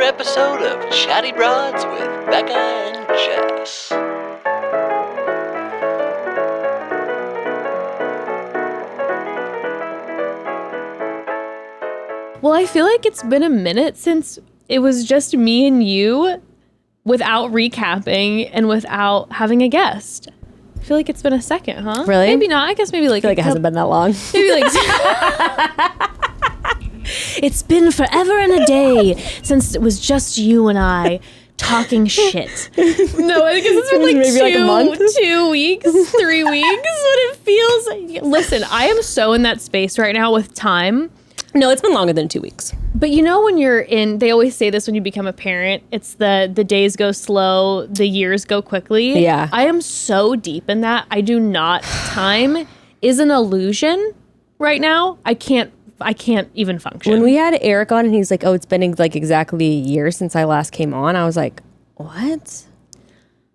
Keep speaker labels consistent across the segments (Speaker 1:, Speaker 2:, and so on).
Speaker 1: episode of Chatty Broads with Becca and Jess.
Speaker 2: Well, I feel like it's been a minute since it was just me and you without recapping and without having a guest. I feel like it's been a second, huh?
Speaker 3: Really?
Speaker 2: Maybe not. I guess maybe like
Speaker 3: I feel like it hasn't been that long.
Speaker 2: Maybe like it's been forever and a day since it was just you and I talking shit. No, I guess it's been like
Speaker 3: maybe like a month?
Speaker 2: 2 weeks, 3 weeks. But it feels like, listen, I am so in that space right now with time.
Speaker 3: No, it's been longer than 2 weeks.
Speaker 2: But you know when you're in, they always say this when you become a parent, it's the days go slow, the years go quickly.
Speaker 3: Yeah.
Speaker 2: I am so deep in that. I do not, time is an illusion right now. I can't even function.
Speaker 3: When we had Eric on and he's like, oh, it's been like exactly a year since I last came on, I was like, what?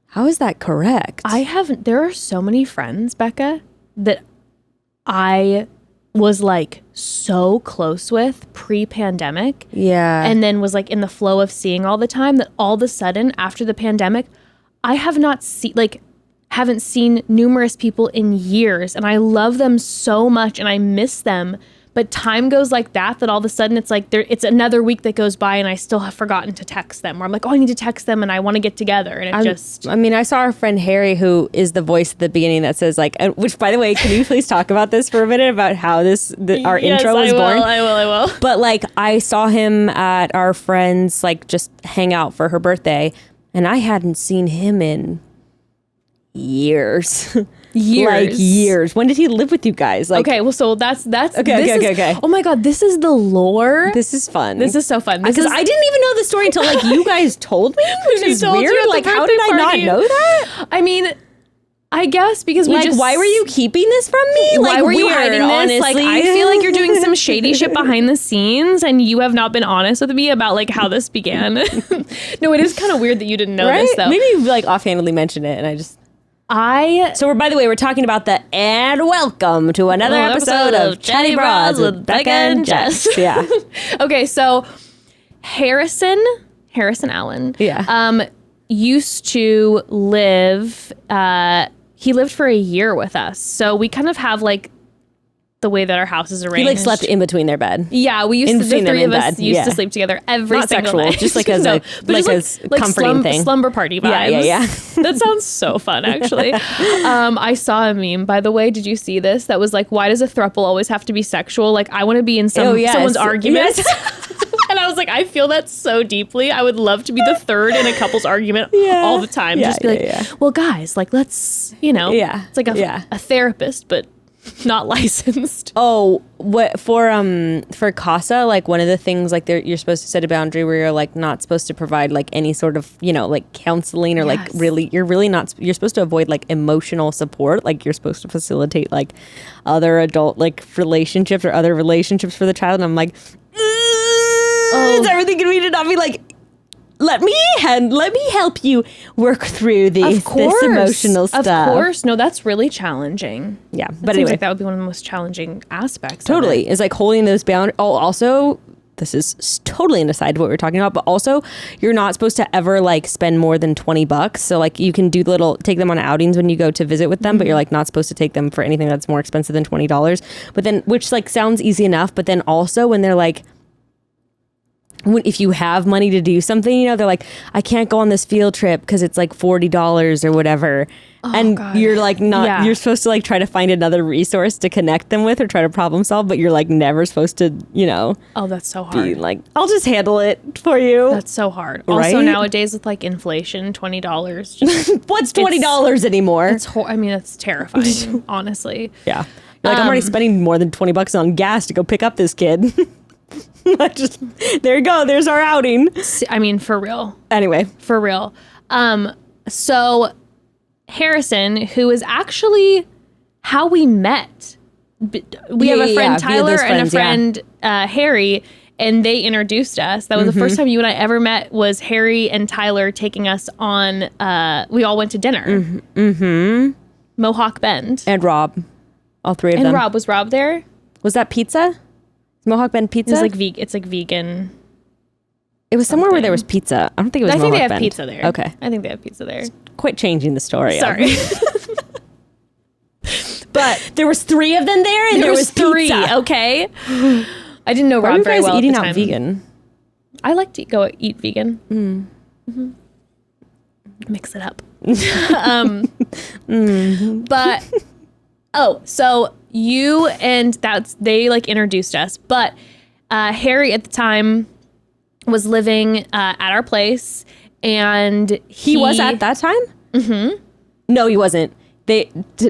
Speaker 3: How is that correct?
Speaker 2: There are so many friends, Becca, that I was like so close with pre-pandemic.
Speaker 3: Yeah.
Speaker 2: And then was like in the flow of seeing all the time that all of a sudden after the pandemic, I have not haven't seen numerous people in years, and I love them so much and I miss them. But time goes like that all of a sudden it's like it's another week that goes by and I still have forgotten to text them, or I'm like, oh, I need to text them and I want to get together. And
Speaker 3: I saw our friend Harry, who is the voice at the beginning that says like, which by the way, can you please talk about this for a minute about how our intro was born?
Speaker 2: I will.
Speaker 3: But like I saw him at our friend's like just hang out for her birthday, and I hadn't seen him in years. Like years. When did he live with you guys? Like,
Speaker 2: okay, well, so that's
Speaker 3: okay.
Speaker 2: Oh my god, this is the lore.
Speaker 3: This is fun.
Speaker 2: This is so fun.
Speaker 3: Because I didn't even know the story until like you guys told me, which is weird. Like, how did I not know that?
Speaker 2: I mean, I guess because
Speaker 3: why were you keeping this from me? Like,
Speaker 2: why were you hiding this?
Speaker 3: Honestly.
Speaker 2: Like, I feel like you're doing some shady shit behind the scenes, and you have not been honest with me about like how this began. No, it is kind of weird that you didn't know this though.
Speaker 3: Maybe you like offhandedly mentioned it, and I just. So by the way, we're talking about and welcome to another episode of Chatty Broads with Becca and Jess. Yeah.
Speaker 2: Okay, so Harrison Allen.
Speaker 3: Yeah.
Speaker 2: Used to live. He lived for a year with us, so we kind of have like the way that our house is arranged.
Speaker 3: He like slept in between their bed.
Speaker 2: Yeah, we used to. The three of us used to sleep together every
Speaker 3: Not
Speaker 2: single
Speaker 3: sexual,
Speaker 2: night.
Speaker 3: just like as a comforting thing.
Speaker 2: Slumber party vibes.
Speaker 3: Yeah.
Speaker 2: That sounds so fun, actually. I saw a meme, by the way. Did you see this? That was like, why does a throuple always have to be sexual? Like, I want to be in someone's argument. Yes. And I was like, I feel that so deeply. I would love to be the third in a couple's argument all the time. Just be like, well, guys, like, let's, it's like a therapist, but not licensed.
Speaker 3: Oh, what for CASA, like one of the things like you're supposed to set a boundary where you're like not supposed to provide like any sort of like counseling or like you're supposed to avoid like emotional support. Like you're supposed to facilitate like other adult like relationships or other relationships for the child. And I'm like, is everything gonna be to not be like, let me help you work through this emotional stuff.
Speaker 2: Of course. No, that's really challenging.
Speaker 3: Yeah.
Speaker 2: But anyway, like that would be one of the most challenging aspects.
Speaker 3: Totally. Is like holding those boundaries. Oh, also, this is totally an aside to what we're talking about, but also you're not supposed to ever like spend more than $20. So like you can do take them on outings when you go to visit with them, but you're like not supposed to take them for anything that's more expensive than $20. But then, which like sounds easy enough, but then also when they're like, if you have money to do something, they're like, I can't go on this field trip because it's like $40 or whatever. Oh, and God. You're like you're supposed to like try to find another resource to connect them with or try to problem solve, but you're like never supposed to,
Speaker 2: Oh, that's so hard.
Speaker 3: Be like, I'll just handle it for you.
Speaker 2: That's so hard.
Speaker 3: Right?
Speaker 2: Also nowadays with like inflation, $20.
Speaker 3: What's $20 anymore?
Speaker 2: It's terrifying, honestly.
Speaker 3: Yeah. You're like, I'm already spending more than $20 on gas to go pick up this kid. There you go. There's our outing.
Speaker 2: I mean, for real.
Speaker 3: Anyway.
Speaker 2: For real. So Harrison, who is actually how we met. We have a friend Tyler and a friend Harry, and they introduced us. That was the first time you and I ever met, was Harry and Tyler taking us on, we all went to dinner. Mohawk Bend.
Speaker 3: And Rob. All three of them.
Speaker 2: And Rob. Was Rob there?
Speaker 3: Was that pizza? Mohawk Bend pizza?
Speaker 2: It's like vegan.
Speaker 3: It was somewhere where there was pizza. I don't think it was.
Speaker 2: I think they
Speaker 3: North
Speaker 2: have
Speaker 3: Bend.
Speaker 2: pizza there.
Speaker 3: Okay.
Speaker 2: I think they have pizza there.
Speaker 3: Quit changing the story.
Speaker 2: Sorry.
Speaker 3: But there was 3 of them there, and there was
Speaker 2: 3.
Speaker 3: pizza.
Speaker 2: Okay. I didn't know
Speaker 3: Why
Speaker 2: Rob
Speaker 3: were you
Speaker 2: very
Speaker 3: guys
Speaker 2: well
Speaker 3: eating
Speaker 2: at the
Speaker 3: out
Speaker 2: time.
Speaker 3: vegan?
Speaker 2: I like to go eat vegan. Mm-hmm. Mix it up. But so you and they like introduced us, but Harry at the time was living at our place, and
Speaker 3: He was at that time? Mm-hmm. No, he wasn't.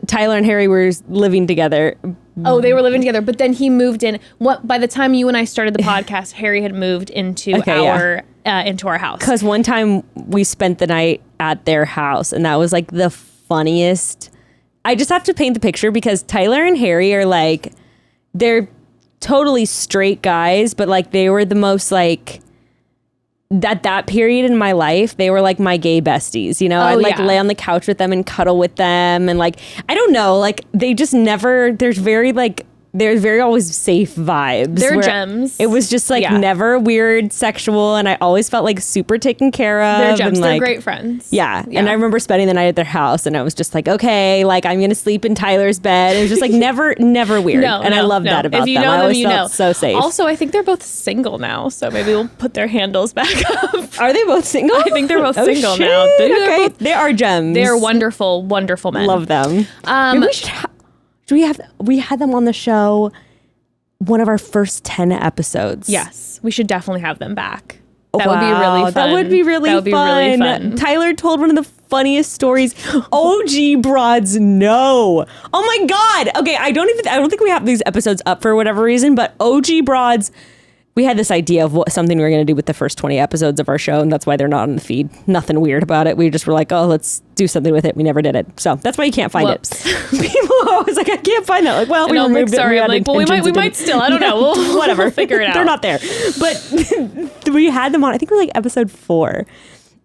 Speaker 3: Tyler and Harry were living together.
Speaker 2: Oh, they were living together, but then he moved in. By the time you and I started the podcast, Harry had moved into into our house.
Speaker 3: Because one time we spent the night at their house, and that was like the funniest. I just have to paint the picture because Tyler and Harry are like, they're totally straight guys, but like they were the most like, at that period in my life, they were like my gay besties, you know? I'd like lay on the couch with them and cuddle with them. And like, I don't know, like they just never, there's very always safe vibes.
Speaker 2: They're gems.
Speaker 3: It was just like never weird sexual. And I always felt like super taken care of.
Speaker 2: They're gems.
Speaker 3: And,
Speaker 2: They're
Speaker 3: like,
Speaker 2: great friends.
Speaker 3: Yeah. And I remember spending the night at their house, and I was just like, okay, like I'm going to sleep in Tyler's bed. It was just like never weird. I love that about them.
Speaker 2: If you
Speaker 3: them.
Speaker 2: know
Speaker 3: I
Speaker 2: them,
Speaker 3: always
Speaker 2: you
Speaker 3: felt
Speaker 2: know.
Speaker 3: so safe.
Speaker 2: Also, I think they're both single now, so maybe we'll put their handles back up.
Speaker 3: Are they both single?
Speaker 2: I think they're both single
Speaker 3: shit.
Speaker 2: now.
Speaker 3: Okay. They are gems.
Speaker 2: They're wonderful, wonderful men.
Speaker 3: Love them. Maybe we should we had them on the show one of our first 10 episodes.
Speaker 2: Yes, we should definitely have them back. That would be really fun.
Speaker 3: That would be really fun. Tyler told one of the funniest stories. OG broads, no. Oh my God. Okay, I don't think we have these episodes up for whatever reason, but OG broads, we had this idea of something we were going to do with the first 20 episodes of our show, and that's why they're not on the feed. Nothing weird about it. We just were like, oh, let's do something with it. We never did it. So that's why you can't find it. People are always like, I can't find that. Like, well, we removed it.
Speaker 2: Sorry, I'm like, well, we might still. I don't know.
Speaker 3: Whatever.
Speaker 2: We'll figure it out.
Speaker 3: They're not there. But we had them on, I think we were like episode 4.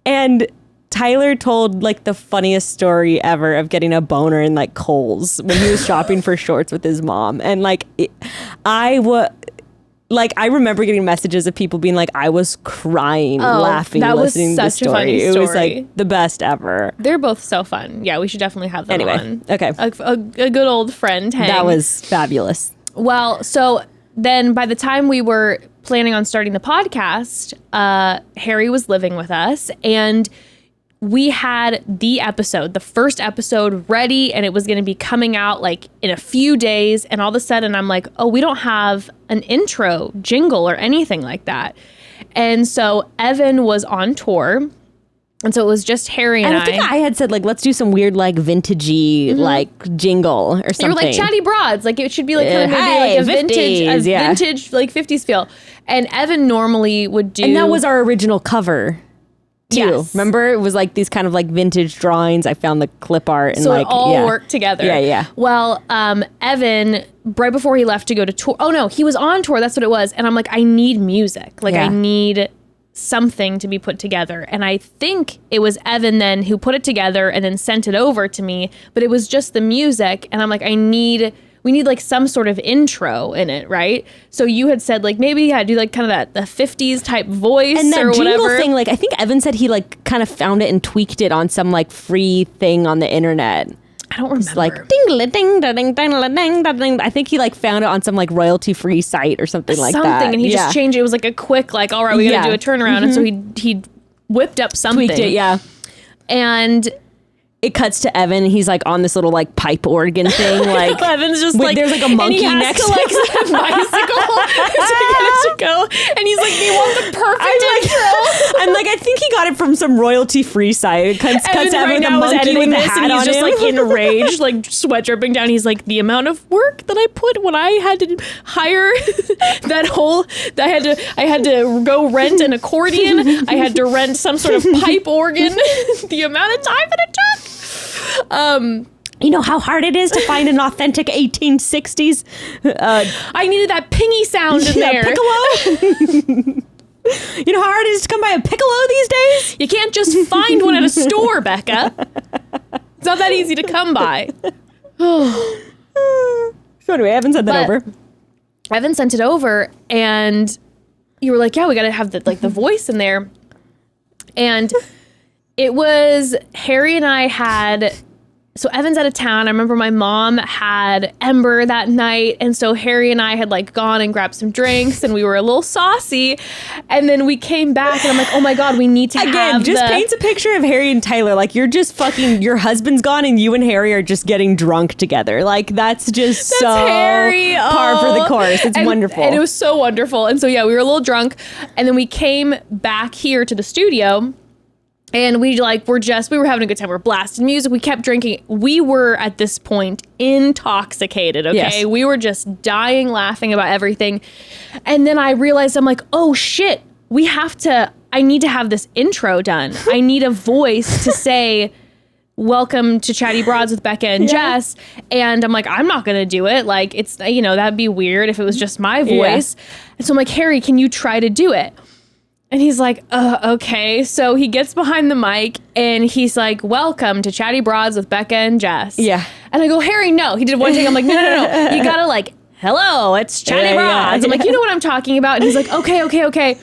Speaker 3: And Tyler told like the funniest story ever of getting a boner in like Kohl's when he was shopping for shorts with his mom. And like, I remember getting messages of people being like, I was crying, laughing, listening to the story. It was like the best ever.
Speaker 2: They're both so fun. Yeah, we should definitely have them on.
Speaker 3: Okay.
Speaker 2: A good old friend hang.
Speaker 3: That was fabulous.
Speaker 2: Well, so then by the time we were planning on starting the podcast, Harry was living with us, and we had the first episode ready, and it was going to be coming out like in a few days. And all of a sudden I'm like, oh, we don't have an intro jingle or anything like that. And so Evan was on tour. And so it was just Harry and I.
Speaker 3: I think I had said like, let's do some weird like vintagey like jingle or something.
Speaker 2: You were like Chatty Broads. Like it should be like kind of maybe like a vintage like 50s feel. And Evan normally would do.
Speaker 3: And that was our original cover. Too.
Speaker 2: Yes.
Speaker 3: Remember, it was like these kind of like vintage drawings. I found the clip art and
Speaker 2: so
Speaker 3: like
Speaker 2: it all worked together.
Speaker 3: Yeah.
Speaker 2: Well, Evan, right before he left to go to tour. Oh no, he was on tour. That's what it was. And I'm like, I need music. Like I need something to be put together. And I think it was Evan then who put it together and then sent it over to me. But it was just the music, and I'm like, we need like some sort of intro in it, right? So you had said like maybe do like kind of the 50s type voice
Speaker 3: and that
Speaker 2: or
Speaker 3: jingle
Speaker 2: whatever
Speaker 3: thing. Like I think Evan said he like kind of found it and tweaked it on some like free thing on the internet.
Speaker 2: I don't remember.
Speaker 3: It's like ding ding ding ding ding. I think he like found it on some like royalty free site or something like that.
Speaker 2: And he just changed it. It was like a quick like, all right, we got to do a turnaround. And so he whipped up something.
Speaker 3: Tweaked it, yeah.
Speaker 2: And
Speaker 3: it cuts to Evan. He's like on this little like pipe organ thing. Like
Speaker 2: Evan's just like,
Speaker 3: there's like a monkey next
Speaker 2: to like a bicycle to go. And he's like, you want the perfect intro.
Speaker 3: I'm like, I think he got it from some royalty free site. It cuts to Evan like a monkey with a hat on
Speaker 2: him. He's just like enraged, like sweat dripping down. He's like, the amount of work that I put when I had to hire I had to go rent an accordion. I had to rent some sort of pipe organ. The amount of time that it took.
Speaker 3: You know how hard it is to find an authentic 1860s.
Speaker 2: I needed that pingy sound in there.
Speaker 3: Piccolo. You know how hard it is to come by a piccolo these days?
Speaker 2: You can't just find one at a store, Becca. It's not that easy to come by.
Speaker 3: So anyway, Evan sent that over.
Speaker 2: Evan sent it over, and you were like, yeah, we got to have the voice in there. And it was Harry and I had... So Evan's out of town. I remember my mom had Ember that night. And so Harry and I had like gone and grabbed some drinks and we were a little saucy. And then we came back and I'm like, oh my God, we need to
Speaker 3: Again, just paints a picture of Harry and Tyler. Like you're just fucking, your husband's gone and you and Harry are just getting drunk together. Like that's
Speaker 2: Harry.
Speaker 3: Par for the course. It's wonderful.
Speaker 2: And it was so wonderful. And so, yeah, we were a little drunk. And then we came back here to the studio. And we were having a good time. We were blasting music. We kept drinking. We were at this point intoxicated, okay?
Speaker 3: Yes.
Speaker 2: We were just dying laughing about everything. And then I realized, I'm like, oh shit, I need to have this intro done. I need a voice to say, welcome to Chatty Broads with Becca and Jess. And I'm like, I'm not going to do it. Like, it's, that'd be weird if it was just my voice. Yeah. And so I'm like, Harry, can you try to do it? And he's like, okay. So he gets behind the mic and he's like, welcome to Chatty Broads with Becca and Jess.
Speaker 3: Yeah.
Speaker 2: And I go, Harry, no. He did one take. I'm like, no. You gotta like, hello, it's Chatty Broads. I'm like, you know what I'm talking about? And he's like, okay.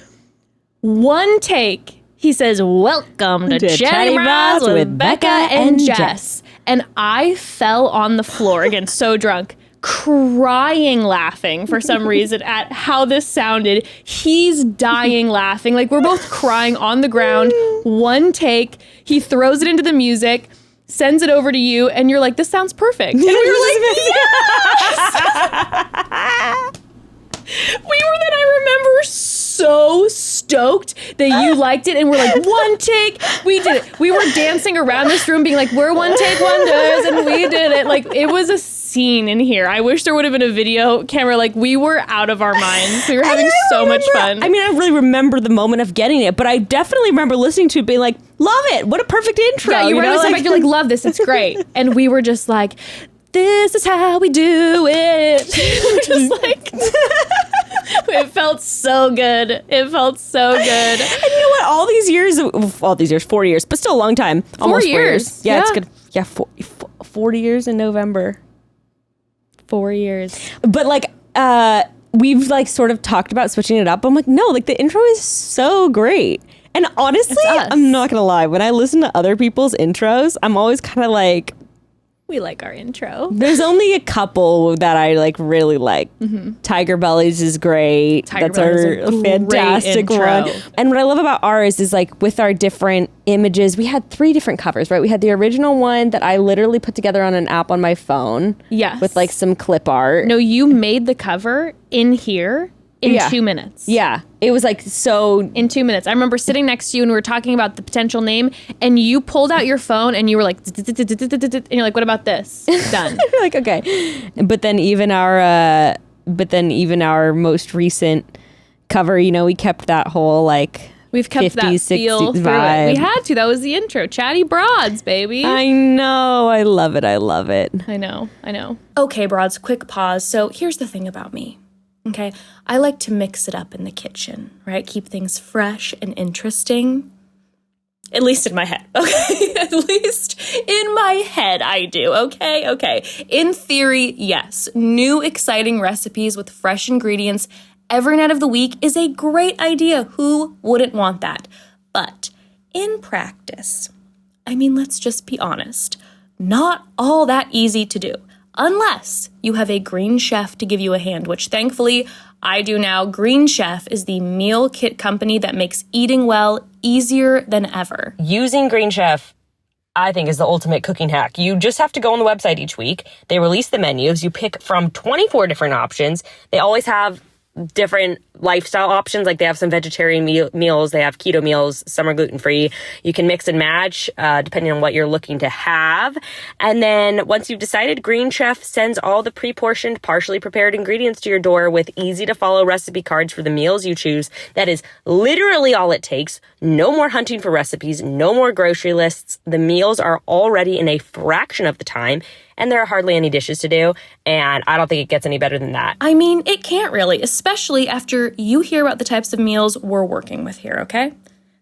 Speaker 2: One take. He says, welcome to Chatty Broads with Becca and Jess. And I fell on the floor, again, so drunk, crying laughing for some reason at how this sounded. He's dying laughing. Like we're both crying on the ground. One take. He throws it into the music, sends it over to you, and you're like, this sounds perfect. And we were like, yes! We were then, I remember, so stoked that you liked it, and we're like, one take, we did it. We were dancing around this room being like, we're one take wonders, and we did it. Like, it was a scene in here. I wish there would have been a video camera. Like, we were out of our minds. We were having so much fun.
Speaker 3: I mean, I really remember the moment of getting it, but I definitely remember listening to it being like, love it. What a perfect intro.
Speaker 2: Yeah, you were like, you're like, love this. It's great. And we were just like, this is how we do it. Just like, it felt so good. It felt so good.
Speaker 3: And you know what? All these years, 4 years, but still a long time. Almost 4 years. Yeah, it's good. Yeah, 40 years in November.
Speaker 2: 4 years.
Speaker 3: But like, we've like sort of talked about switching it up. I'm like, no, like the intro is so great. And honestly, I'm not going to lie. When I listen to other people's intros, I'm always kind of like,
Speaker 2: we like our intro.
Speaker 3: There's only a couple that I like really like. Mm-hmm. Tiger Bellies is great. That's our fantastic one. And what I love about ours is like with our different images, we had 3 different covers, right? We had the original one that I literally put together on an app on my phone.
Speaker 2: Yes.
Speaker 3: With like some clip art.
Speaker 2: No, you made the cover in here in 2 minutes.
Speaker 3: Yeah. It was like so...
Speaker 2: In 2 minutes. I remember sitting next to you and we were talking about the potential name and you pulled out your phone and you were like... And you're like, what about this? Done.
Speaker 3: You're like, okay. But then even our most recent cover, you know, we kept that whole like...
Speaker 2: We've kept 50s, that feel through it. We had to. That was the intro. Chatty Broads, baby.
Speaker 3: I know. I love it. I love it.
Speaker 2: I know. Okay, Broads, quick pause. So here's the thing about me. Okay, I like to mix it up in the kitchen, right? Keep things fresh and interesting. At least in my head, okay? At least in my head I do, okay? In theory, yes. New exciting recipes with fresh ingredients every night of the week is a great idea. Who wouldn't want that? But in practice, I mean, let's just be honest, not all that easy to do. Unless you have a Green Chef to give you a hand, which thankfully I do now. Green Chef is the meal kit company that makes eating well easier than ever.
Speaker 3: Using Green Chef, I think, is the ultimate cooking hack. You just have to go on the website each week. They release the menus. You pick from 24 different options. They always have different lifestyle options. Like they have some vegetarian meals, they have keto meals, some are gluten-free. You can mix and match depending on what you're looking to have. And then once you've decided, Green Chef sends all the pre-portioned, partially prepared ingredients to your door with easy to follow recipe cards for the meals you choose. That is literally all it takes. No more hunting for recipes, no more grocery lists. The meals are already in a fraction of the time, and there are hardly any dishes to do, and I don't think it gets any better than that.
Speaker 2: I mean, it can't really, especially after you hear about the types of meals we're working with here, okay?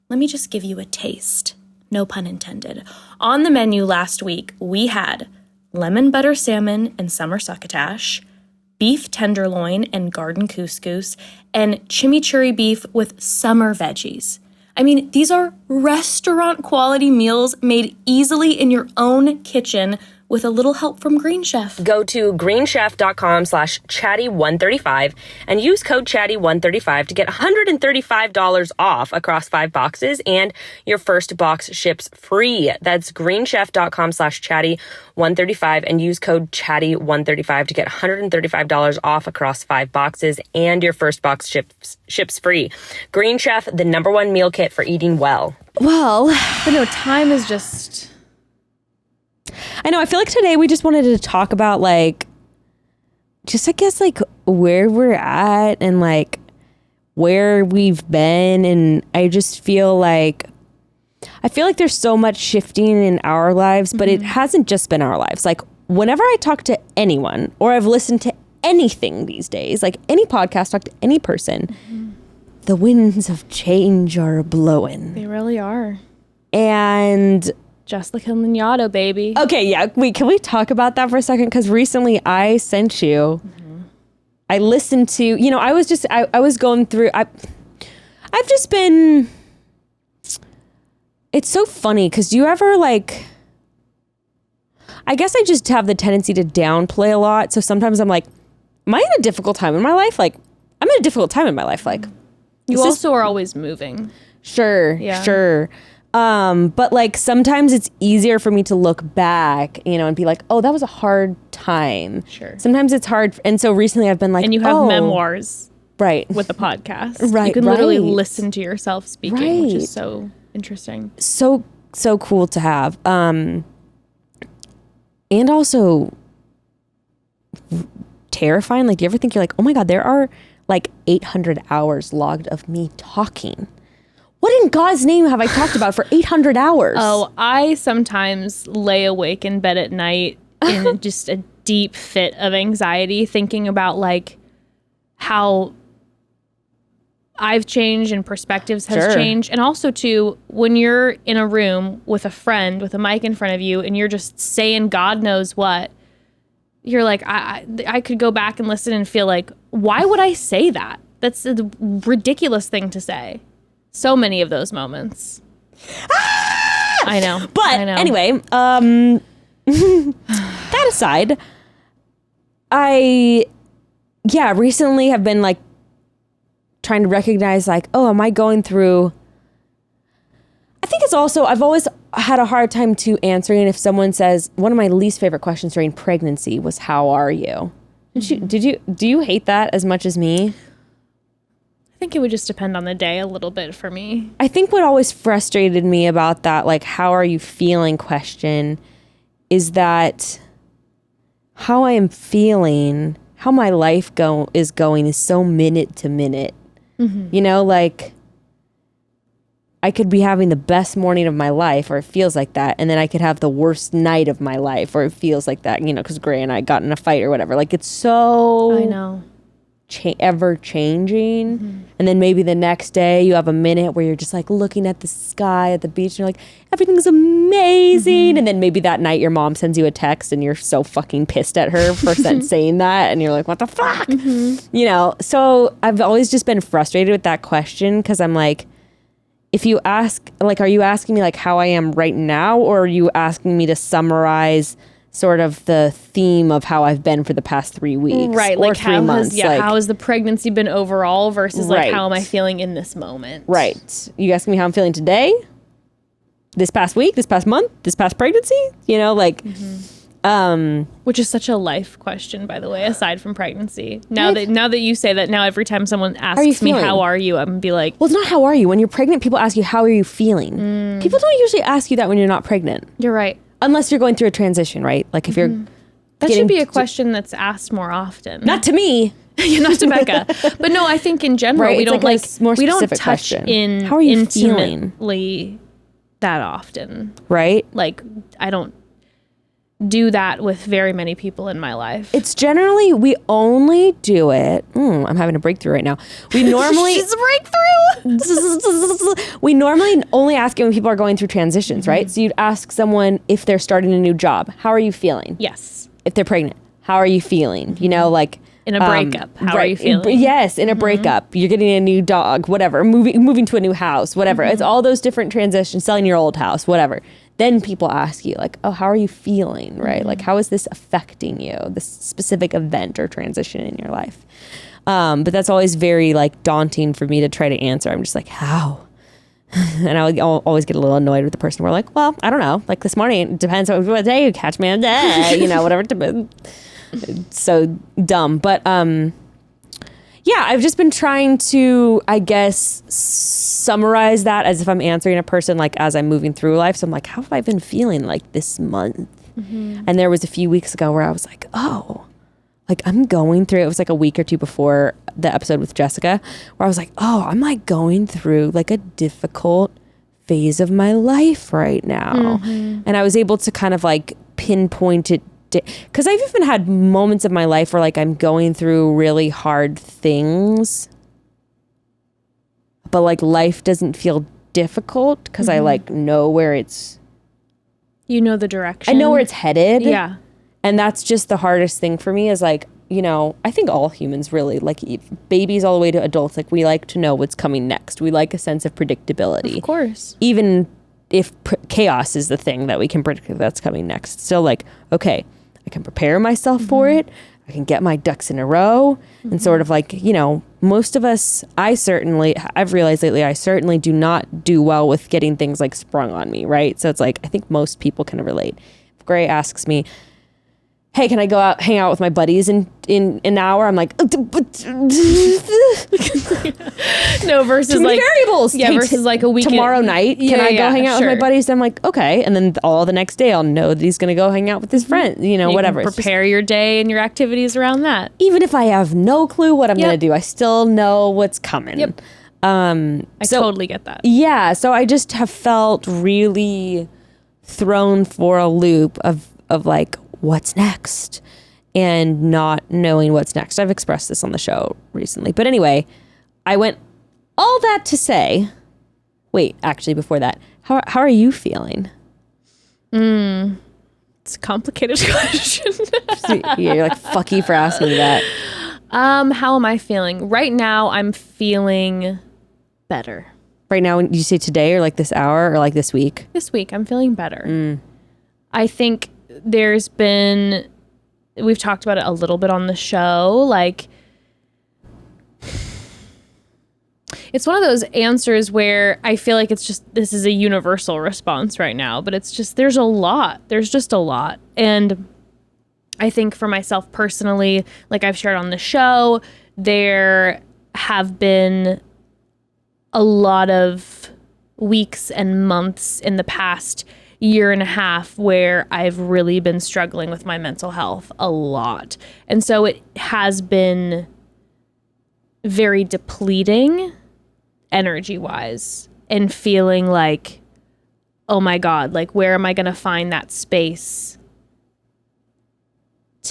Speaker 2: Let me just give you a taste. No pun intended. On the menu last week, we had lemon butter salmon and summer succotash,
Speaker 4: beef tenderloin and garden couscous, and chimichurri beef with summer veggies. I mean, these are restaurant quality meals made easily in your own kitchen with a little help from Green Chef.
Speaker 3: Go to greenchef.com/chatty135 and use code chatty135 to get $135 off across 5 boxes, and your first box ships free. That's greenchef.com/chatty135 and use code chatty135 to get $135 off across 5 boxes, and your first box ships free. Green Chef, the #1 meal kit for eating well.
Speaker 2: Well, but no, time is just...
Speaker 3: I know. I feel like today we just wanted to talk about like, just I guess like where we're at and like where we've been. And I just feel like there's so much shifting in our lives, but it hasn't just been our lives. Like whenever I talk to anyone or I've listened to anything these days, like any podcast, talk to any person, the winds of change are blowing.
Speaker 2: They really are.
Speaker 3: And...
Speaker 2: just like a Lignado, baby.
Speaker 3: Okay, yeah. Can we talk about that for a second? Because recently I sent you, I listened to, I was going through, I've just been, it's so funny because do you ever like, I guess I just have the tendency to downplay a lot. So sometimes I'm like, am I in a difficult time in my life? Like, I'm in a difficult time in my life. Like,
Speaker 2: you also are always moving.
Speaker 3: Sure. But like sometimes it's easier for me to look back, and be like, oh, that was a hard time.
Speaker 2: Sure.
Speaker 3: Sometimes it's hard. And so recently I've been like,
Speaker 2: and you have memoirs.
Speaker 3: Right.
Speaker 2: With the podcast.
Speaker 3: Right.
Speaker 2: You can literally listen to yourself speaking, which is so interesting.
Speaker 3: So cool to have. And also terrifying. Like, do you ever think you're like, oh my God, there are like 800 hours logged of me talking. What in God's name have I talked about for 800 hours?
Speaker 2: Oh, I sometimes lay awake in bed at night in just a deep fit of anxiety, thinking about like how I've changed and perspectives has changed. And also too, when you're in a room with a friend with a mic in front of you and you're just saying God knows what, you're like, I could go back and listen and feel like, why would I say that? That's a ridiculous thing to say. So many of those moments. I know.
Speaker 3: But anyway, that aside, recently have been like trying to recognize like, oh, am I going through... I think it's also, I've always had a hard time to answering if someone says, one of my least favorite questions during pregnancy was, how are you? Do you hate that as much as me?
Speaker 2: I think it would just depend on the day a little bit for me.
Speaker 3: I think what always frustrated me about that, like, how are you feeling question is that how I am feeling, how my life is going is so minute to minute. Like I could be having the best morning of my life, or it feels like that. And then I could have the worst night of my life, or it feels like that, because Gray and I got in a fight or whatever. Like, it's so...
Speaker 2: I know.
Speaker 3: Ever changing. And then maybe the next day you have a minute where you're just like looking at the sky at the beach and you're like, everything's amazing. And then maybe that night your mom sends you a text and you're so fucking pissed at her for saying that, and you're like, what the fuck? So I've always just been frustrated with that question, because I'm like, if you ask, like, are you asking me like how I am right now, or are you asking me to summarize sort of the theme of how I've been for the past 3 weeks,
Speaker 2: right?
Speaker 3: Or
Speaker 2: like
Speaker 3: 3 months.
Speaker 2: How has the pregnancy been overall versus like how am I feeling in this moment?
Speaker 3: Right. You asking me how I'm feeling today, this past week, this past month, this past pregnancy?
Speaker 2: Which is such a life question, by the way, aside from pregnancy. Now that you say that, now every time someone asks me how are you, I'm gonna be like,
Speaker 3: well, it's not how are you. When you're pregnant, people ask you how are you feeling. People don't usually ask you that when you're not pregnant.
Speaker 2: You're right.
Speaker 3: Unless you're going through a transition, right? Like if you're...
Speaker 2: That should be a question that's asked more often.
Speaker 3: Not to me.
Speaker 2: Not to Becca. But no, I think in general, we don't we don't touch
Speaker 3: question.
Speaker 2: in
Speaker 3: how are you
Speaker 2: intimately
Speaker 3: feeling?
Speaker 2: That often.
Speaker 3: Right?
Speaker 2: Like, I don't do that with very many people in my life.
Speaker 3: It's generally, we only do it... I'm having a breakthrough right now. We normally...
Speaker 2: She's a breakthrough!
Speaker 3: We normally only ask it when people are going through transitions, right? So you'd ask someone if they're starting a new job, how are you feeling?
Speaker 2: Yes.
Speaker 3: If they're pregnant, how are you feeling? Like
Speaker 2: In a breakup, how are you feeling?
Speaker 3: Yes, in a breakup. You're getting a new dog, whatever. Moving to a new house, whatever. It's all those different transitions, selling your old house, whatever. Then people ask you, like, oh, how are you feeling, right? Like, how is this affecting you, this specific event or transition in your life? But that's always very, like, daunting for me to try to answer. I'm just like, how? And I'll always get a little annoyed with the person. We're like, well, I don't know. Like, this morning, it depends on what day you catch me on day, whatever. It's so dumb. But, yeah, I've just been trying to, I guess, summarize that as if I'm answering a person, like, as I'm moving through life. So I'm like, how have I been feeling, like, this month? And there was a few weeks ago where I was like, oh, like, I'm going through, it was like a week or two before the episode with Jessica, where I was like, oh, I'm, like, going through, like, a difficult phase of my life right now. And I was able to kind of, like, pinpoint it. Because I've even had moments of my life where, like, I'm going through really hard things, but, like, life doesn't feel difficult because I, like, know where it's...
Speaker 2: You know the direction.
Speaker 3: I know where it's headed.
Speaker 2: Yeah.
Speaker 3: And that's just the hardest thing for me is, like, I think all humans really, like, babies all the way to adults, like, we like to know what's coming next. We like a sense of predictability.
Speaker 2: Of course.
Speaker 3: Even if chaos is the thing that we can predict that's coming next. So, like, okay, I can prepare myself for it. I can get my ducks in a row and sort of, like, most of us, I've realized lately, I certainly do not do well with getting things, like, sprung on me, right? So it's like, I think most people can relate. If Gray asks me, hey, can I go out, hang out with my buddies in an hour? I'm like, no,
Speaker 2: versus,
Speaker 3: too many
Speaker 2: like,
Speaker 3: variables.
Speaker 2: Yeah, versus, like, a weekend.
Speaker 3: Tomorrow night, can I go hang out with my buddies? I'm like, okay. And then all the next day, I'll know that he's going to go hang out with his friends, whatever.
Speaker 2: Prepare your day and your activities around that.
Speaker 3: Even if I have no clue what I'm going to do, I still know what's coming.
Speaker 2: Yep. I totally get that.
Speaker 3: Yeah. So I just have felt really thrown for a loop of like, what's next, and not knowing what's next. I've expressed this on the show recently. But anyway, I went all that to say, wait, actually before that, how are you feeling?
Speaker 2: It's a complicated question.
Speaker 3: You're like, fuck you for asking me that.
Speaker 2: How am I feeling? Right now, I'm feeling better.
Speaker 3: Right now, when you say today or like this hour or like this week?
Speaker 2: This week, I'm feeling better. I think we've talked about it a little bit on the show, like, it's one of those answers where I feel like this is a universal response right now, but it's just, there's just a lot. And I think for myself personally, like I've shared on the show, there have been a lot of weeks and months in the past year and a half where I've really been struggling with my mental health a lot. And so it has been very depleting energy-wise, and feeling like, oh my God, like, where am I going to find that space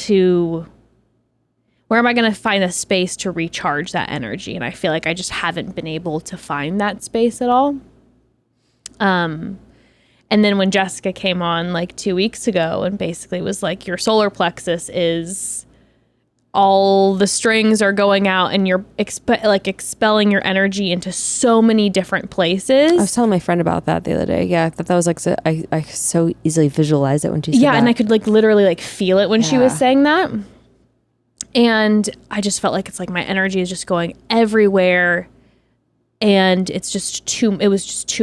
Speaker 2: where am I going to find a space to recharge that energy? And I feel like I just haven't been able to find that space at all. And then when Jessica came on like 2 weeks ago and basically was like, your solar plexus is, all the strings are going out and you're expelling your energy into so many different places. I
Speaker 3: was telling my friend about that the other day. Yeah, I thought that was like, I so easily visualized it when she said that.
Speaker 2: Yeah, and I could like literally like feel it when she was saying that. And I just felt like it's like my energy is just going everywhere, and it was just too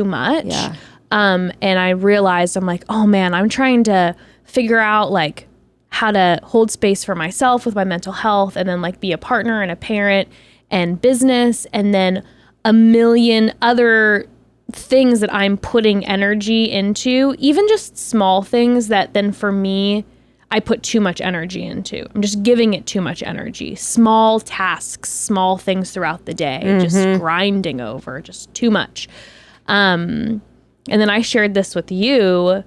Speaker 2: much.
Speaker 3: Yeah.
Speaker 2: And I realized, I'm like, oh man, I'm trying to figure out like how to hold space for myself with my mental health, and then like be a partner and a parent and business, and then a million other things that I'm putting energy into, even just small things that then for me, I put too much energy into. I'm just giving it too much energy. Small tasks, small things throughout the day, just grinding over, just too much. And then I shared this with you.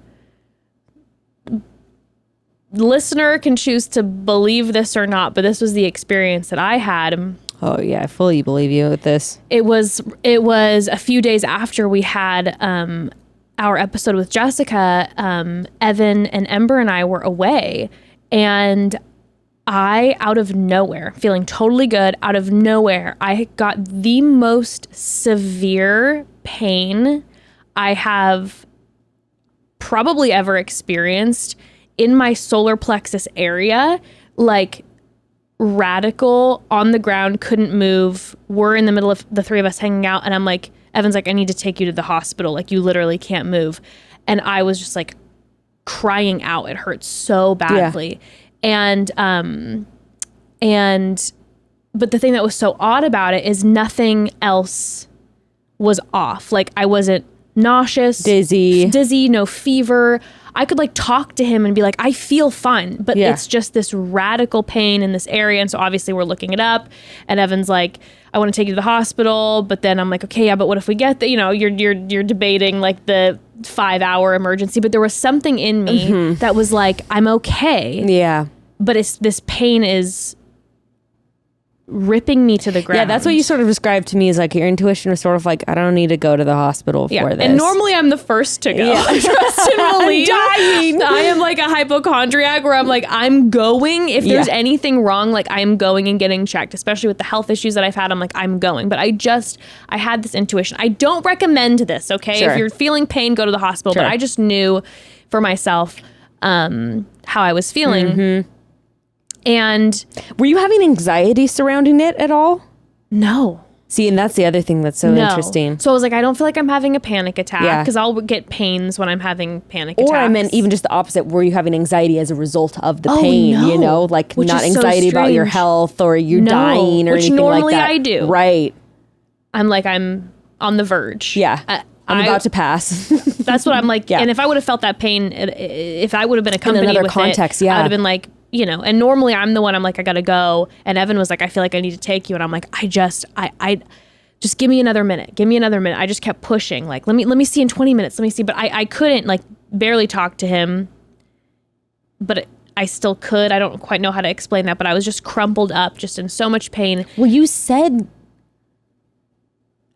Speaker 2: The listener can choose to believe this or not, but this was the experience that I had.
Speaker 3: Oh yeah, I fully believe you with this.
Speaker 2: It was a few days after we had our episode with Jessica. Evan and Ember and I were away, and out of nowhere, feeling totally good, out of nowhere, I got the most severe pain I have probably ever experienced in my solar plexus area, like radical, on the ground, couldn't move. We're in the middle of the three of us hanging out, and I'm like, Evan's like, I need to take you to the hospital. Like, you literally can't move. And I was just like crying out. It hurt so badly. Yeah. But the thing that was so odd about it is nothing else was off. Like, I wasn't nauseous, dizzy, no fever. I could like talk to him and be like, I feel fine, but it's just this radical pain in this area. And so obviously we're looking it up, and Evan's like, I want to take you to the hospital. But then I'm like, okay, yeah, but what if we get you're debating like the 5-hour emergency, but there was something in me that was like, I'm okay.
Speaker 3: Yeah.
Speaker 2: But this pain is ripping me to the ground.
Speaker 3: Yeah, that's what you sort of described to me, is like your intuition was sort of like, I don't need to go to the hospital for this.
Speaker 2: And normally I'm the first to go. Yeah. Trust and believe.
Speaker 3: I'm dying.
Speaker 2: I am like a hypochondriac where I'm like, I'm going. If there's anything wrong, like I am going and getting checked, especially with the health issues that I've had. I'm like, I'm going. But I had this intuition. I don't recommend this, okay? Sure. If you're feeling pain, go to the hospital. Sure. But I just knew for myself how I was feeling. Mm-hmm. And
Speaker 3: were you having anxiety surrounding it at all?
Speaker 2: No.
Speaker 3: See, and that's the other thing that's so interesting.
Speaker 2: So I was like, I don't feel like I'm having a panic attack, because I'll get pains when I'm having panic attacks.
Speaker 3: Or I meant even just the opposite. Were you having anxiety as a result of the pain?
Speaker 2: No.
Speaker 3: You know, like which not anxiety about your health or you dying or anything like that. Which normally I do.
Speaker 2: Right. I'm on the verge.
Speaker 3: Yeah. I'm about to pass.
Speaker 2: That's what I'm like. Yeah. And if I would have felt that pain, if I would have been accompanied
Speaker 3: in another
Speaker 2: with
Speaker 3: context,
Speaker 2: I would have been like, and normally I'm the one, I'm like, I gotta go. And Evan was like, I feel like I need to take you. And I'm like, I just give me another minute. Give me another minute. I just kept pushing. Like, let me see in 20 minutes. Let me see. But I couldn't like barely talk to him, but I still could. I don't quite know how to explain that, but I was just crumpled up, just in so much pain.
Speaker 3: Well,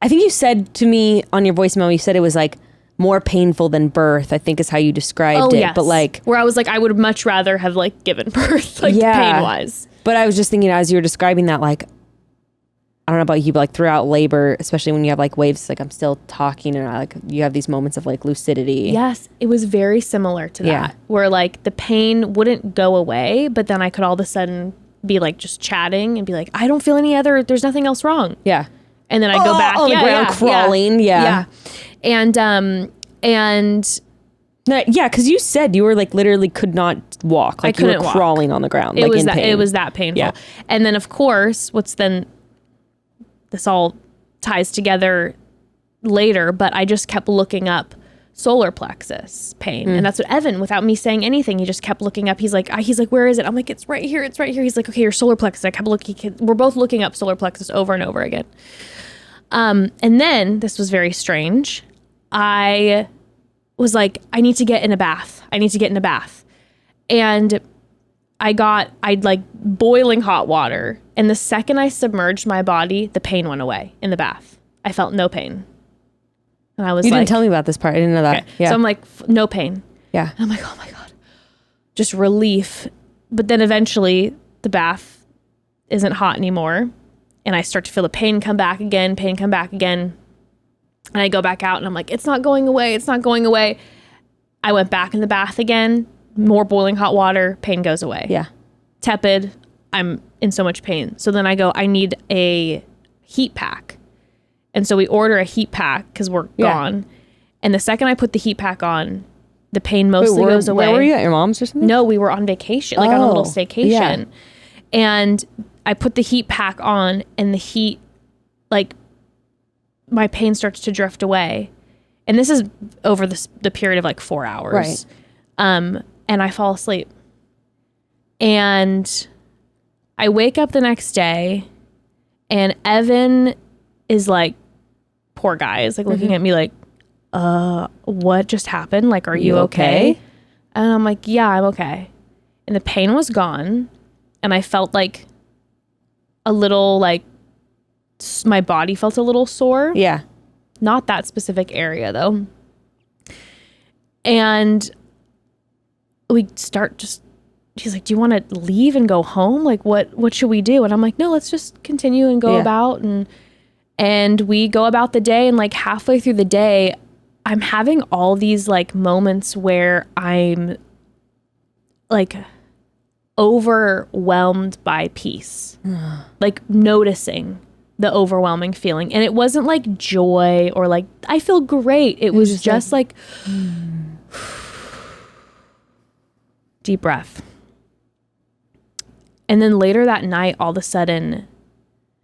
Speaker 3: I think you said to me on your voicemail, you said it was like more painful than birth, I think is how you described it.
Speaker 2: Yes.
Speaker 3: But like,
Speaker 2: where I was like, I would much rather have like given birth, like pain wise.
Speaker 3: But I was just thinking as you were describing that, like, I don't know about you, but like throughout labor, especially when you have like waves, like I'm still talking and like you have these moments of like lucidity.
Speaker 2: Yes, it was very similar to that, where like the pain wouldn't go away, but then I could all of a sudden be like just chatting and be like, I don't feel there's nothing else wrong.
Speaker 3: Yeah.
Speaker 2: And then I go back
Speaker 3: on the ground crawling. Yeah.
Speaker 2: And
Speaker 3: because you said you were like literally could not walk. Like you were crawling on the ground.
Speaker 2: It was that painful. Yeah. And then of course, this all ties together later, but I just kept looking up solar plexus pain. And that's what Evan, without me saying anything, he just kept looking up. He's like, where is it? I'm like, it's right here. It's right here. He's like, okay, your solar plexus. I kept looking. We're both looking up solar plexus over and over again. And then this was very strange. I was like, I need to get in a bath. And I'd like boiling hot water. And the second I submerged my body, the pain went away in the bath. I felt no pain. And I was
Speaker 3: You didn't tell me about this part. I didn't know that.
Speaker 2: Okay. Yeah. So I'm like, no pain.
Speaker 3: Yeah.
Speaker 2: And I'm like, oh my God. Just relief. But then eventually the bath isn't hot anymore. And I start to feel the pain come back again. And I go back out and I'm like, it's not going away. I went back in the bath again. More boiling hot water. Pain goes away.
Speaker 3: Yeah.
Speaker 2: Tepid. I'm in so much pain. So then I go, I need a heat pack. And so we order a heat pack because we're gone. And the second I put the heat pack on, the pain mostly goes away.
Speaker 3: Where were you, at your mom's or something?
Speaker 2: No, we were on vacation, like on a little staycation. Yeah. And I put the heat pack on and the heat, like my pain starts to drift away. And this is over the period of like 4 hours.
Speaker 3: Right.
Speaker 2: And I fall asleep. And I wake up the next day and Evan is like, poor guy is like looking at me like, what just happened? Like, are you okay? And I'm like, yeah, I'm okay. And the pain was gone. And I felt like a little like my body felt a little sore.
Speaker 3: Yeah.
Speaker 2: Not that specific area though. And we start just she's like, do you want to leave and go home? Like, what should we do? And I'm like, no, let's just continue and go about. And we go about the day, and like halfway through the day, I'm having all these like moments where I'm like overwhelmed by peace, like noticing the overwhelming feeling. And it wasn't like joy or like, I feel great. It was just like deep breath. And then later that night, all of a sudden,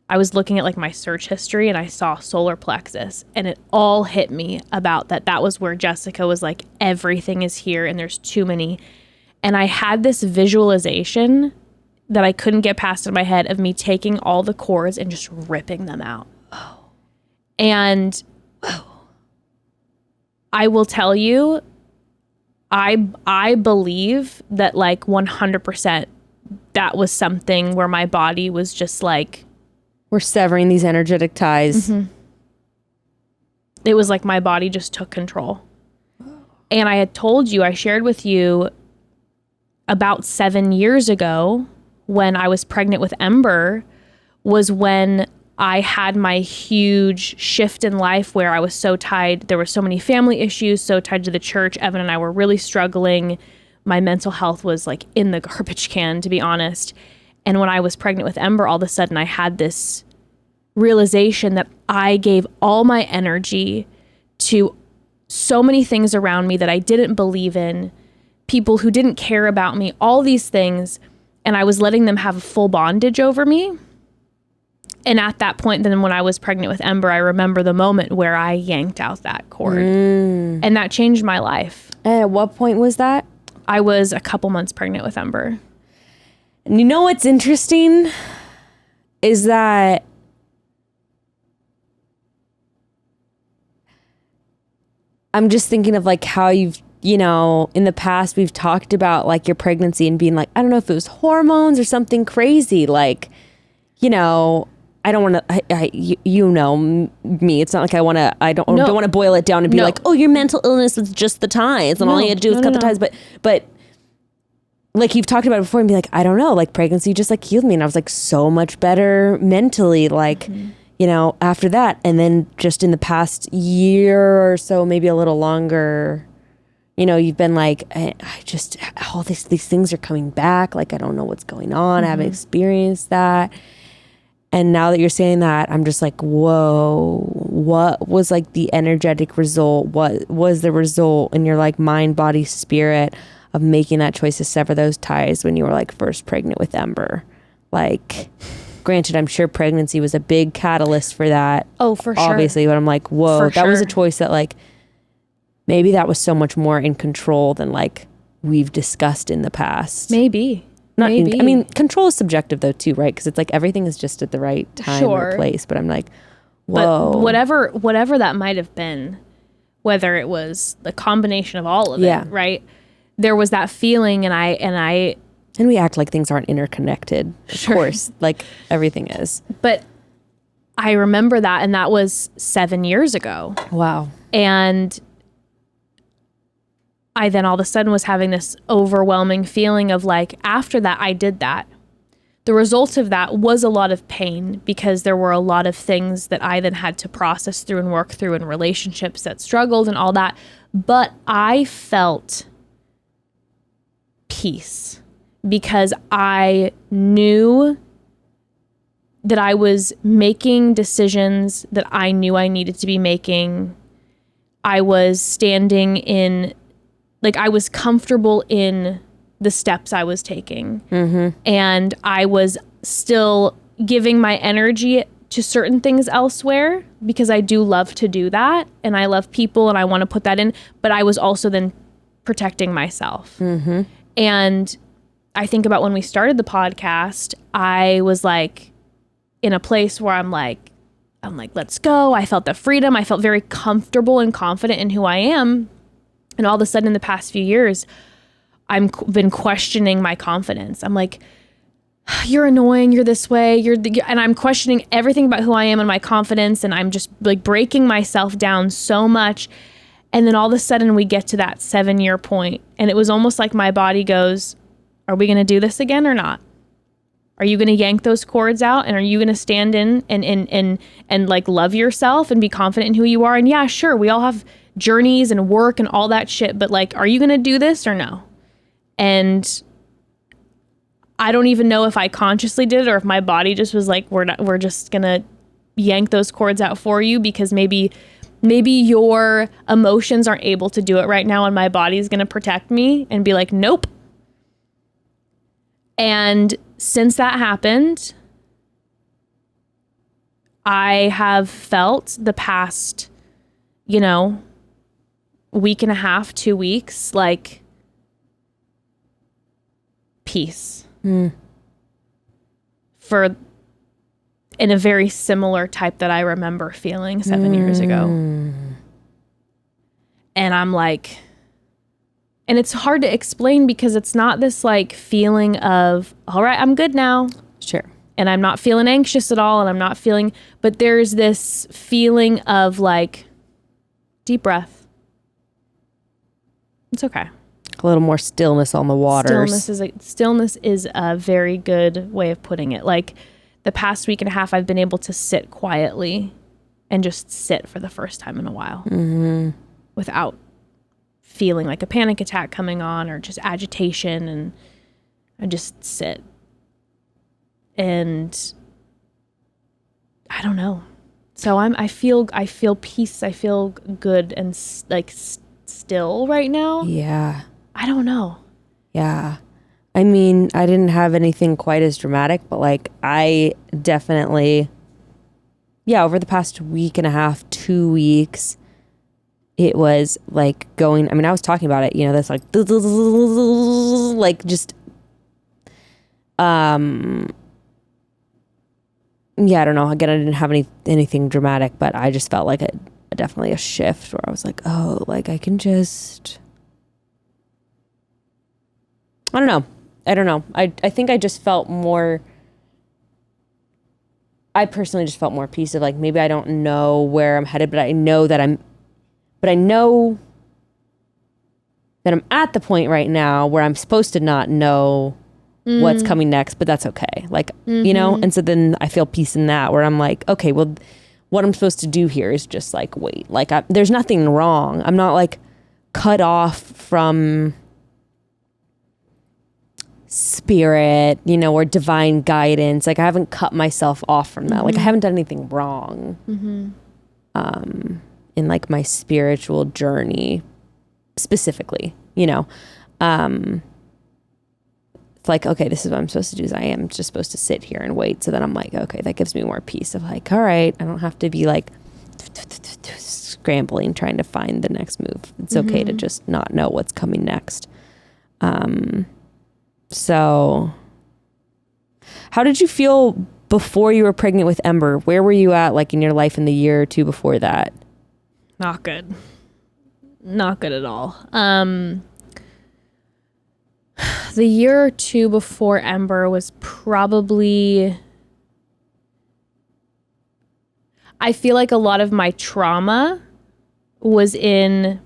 Speaker 2: I was looking at like my search history and I saw solar plexus, and it all hit me about that was where Jessica was like, everything is here and there's too many. And I had this visualization that I couldn't get past in my head of me taking all the cords and just ripping them out. Oh. And I will tell you, I believe that like 100% that was something where my body was just like,
Speaker 3: we're severing these energetic ties.
Speaker 2: Mm-hmm. It was like my body just took control. And I had told you, I shared with you about 7 years ago when I was pregnant with Ember was when I had my huge shift in life where I was so tied. There were so many family issues, so tied to the church. Evan and I were really struggling. My mental health was like in the garbage can, to be honest. And when I was pregnant with Ember, all of a sudden I had this realization that I gave all my energy to so many things around me that I didn't believe in, people who didn't care about me, all these things. And I was letting them have a full bondage over me. And at that point, then when I was pregnant with Ember, I remember the moment where I yanked out that cord. And that changed my life.
Speaker 3: And at what point was that?
Speaker 2: I was a couple months pregnant with Ember.
Speaker 3: And you know what's interesting is that I'm just thinking of like how you've, you know, in the past we've talked about like your pregnancy and being like, I don't know if it was hormones or something crazy. Like, you know, I don't want to, you know me. It's not like I don't want to boil it down and be like, oh, your mental illness was just the ties and all you had to do was cut the ties. But like you've talked about it before and be like, I don't know, like pregnancy just like healed me. And I was like so much better mentally, like, you know, after that. And then just in the past year or so, maybe a little longer, you know, you've been like, I just, all these things are coming back. Like, I don't know what's going on. I haven't experienced that. And now that you're saying that, I'm just like, whoa, what was like the energetic result? What was the result in your like mind, body, spirit of making that choice to sever those ties when you were like first pregnant with Ember? Like, granted, I'm sure pregnancy was a big catalyst for that.
Speaker 2: Oh, for sure.
Speaker 3: Obviously, but I'm like, whoa, that was a choice that like, maybe that was so much more in control than like we've discussed in the past.
Speaker 2: Maybe.
Speaker 3: I mean, control is subjective though too, right? Because it's like everything is just at the right time or place. But I'm like, whoa.
Speaker 2: But whatever that might have been, whether it was the combination of all of it, right? There was that feeling, and we act like things aren't interconnected. Of course, like everything is. But I remember that, and that was 7 years ago.
Speaker 3: Wow.
Speaker 2: And I then all of a sudden was having this overwhelming feeling of like, after that, I did that. The result of that was a lot of pain because there were a lot of things that I then had to process through and work through in relationships that struggled and all that. But I felt peace because I knew that I was making decisions that I knew I needed to be making. I was standing in, like I was comfortable in the steps I was taking. And I was still giving my energy to certain things elsewhere because I do love to do that. And I love people and I want to put that in. But I was also then protecting myself. And I think about when we started the podcast, I was like in a place where I'm like, let's go. I felt the freedom. I felt very comfortable and confident in who I am. And all of a sudden in the past few years, I've been questioning my confidence. I'm like, you're annoying. You're this way. And I'm questioning everything about who I am and my confidence. And I'm just like breaking myself down so much. And then all of a sudden we get to that 7-year point. And it was almost like my body goes, Are we going to do this again or not? Are you going to yank those cords out, and are you going to stand in and like love yourself and be confident in who you are? And yeah, sure, we all have journeys and work and all that shit, but like, are you going to do this or no? And I don't even know if I consciously did it or if my body just was like, we're just going to yank those cords out for you, because maybe your emotions aren't able to do it right now, and my body's going to protect me and be like, nope. And since that happened, I have felt the past, week and a half, 2 weeks, like peace. In a very similar type that I remember feeling 7 years ago. And I'm like, and it's hard to explain because it's not this like feeling of, all right, I'm good now.
Speaker 3: Sure.
Speaker 2: And I'm not feeling anxious at all. And I'm not feeling, but there's this feeling of like deep breath. It's okay.
Speaker 3: A little more stillness on the waters.
Speaker 2: Stillness is a very good way of putting it. Like the past week and a half, I've been able to sit quietly and just sit for the first time in a while without feeling like a panic attack coming on or just agitation, and I just sit. And I don't know. So I feel peace. I feel good and still right now.
Speaker 3: Yeah.
Speaker 2: I don't know.
Speaker 3: Yeah. I mean, I didn't have anything quite as dramatic, but like I definitely, over the past week and a half, 2 weeks, it was like going, I mean, I was talking about it, that's like just, I don't know. Again, I didn't have anything dramatic, but I just felt like definitely a shift where I was like, oh, like I can just, I don't know. I think I just felt more, I personally just felt more peace of like, maybe I don't know where I'm headed, but I know that I'm at the point right now where I'm supposed to not know what's coming next, but that's okay. Like, and so then I feel peace in that where I'm like, okay, well, what I'm supposed to do here is just like, wait, like there's nothing wrong. I'm not like cut off from spirit, or divine guidance. Like I haven't cut myself off from that. Like I haven't done anything wrong in like my spiritual journey specifically, it's like, okay, this is what I'm supposed to do, is I am just supposed to sit here and wait. So then I'm like, okay, that gives me more peace of like, all right, I don't have to be like scrambling trying to find the next move. It's okay to just not know what's coming next. So how did you feel before you were pregnant with Ember? Where were you at like in your life in the year or two before that?
Speaker 2: Not good. Not good at all. The year or two before Ember was probably, I feel like a lot of my trauma was in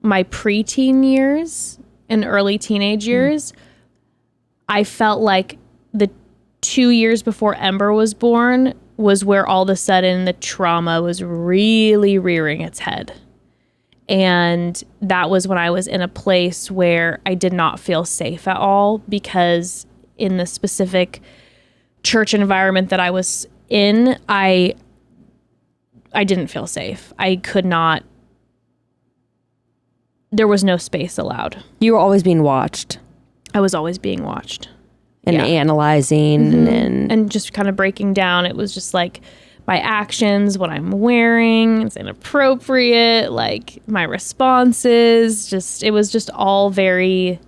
Speaker 2: my preteen years and early teenage years. I felt like the 2 years before Ember was born was where all of a sudden the trauma was really rearing its head. And that was when I was in a place where I did not feel safe at all, because in the specific church environment that I was in, I didn't feel safe. I could not, there was no space allowed.
Speaker 3: You were always being watched.
Speaker 2: I was always being watched.
Speaker 3: And analyzing
Speaker 2: and just kind of breaking down. It was just like my actions, what I'm wearing, it's inappropriate, like my responses, just, it was just all very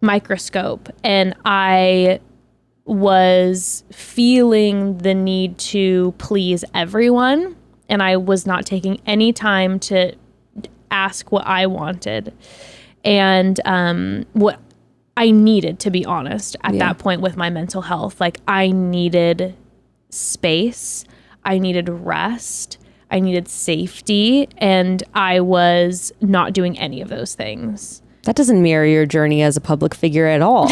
Speaker 2: microscope. And I was feeling the need to please everyone, and I was not taking any time to ask what I wanted and what I needed, to be honest, at that point with my mental health. Like I needed space, I needed rest, I needed safety, and I was not doing any of those things.
Speaker 3: That doesn't mirror your journey as a public figure at all.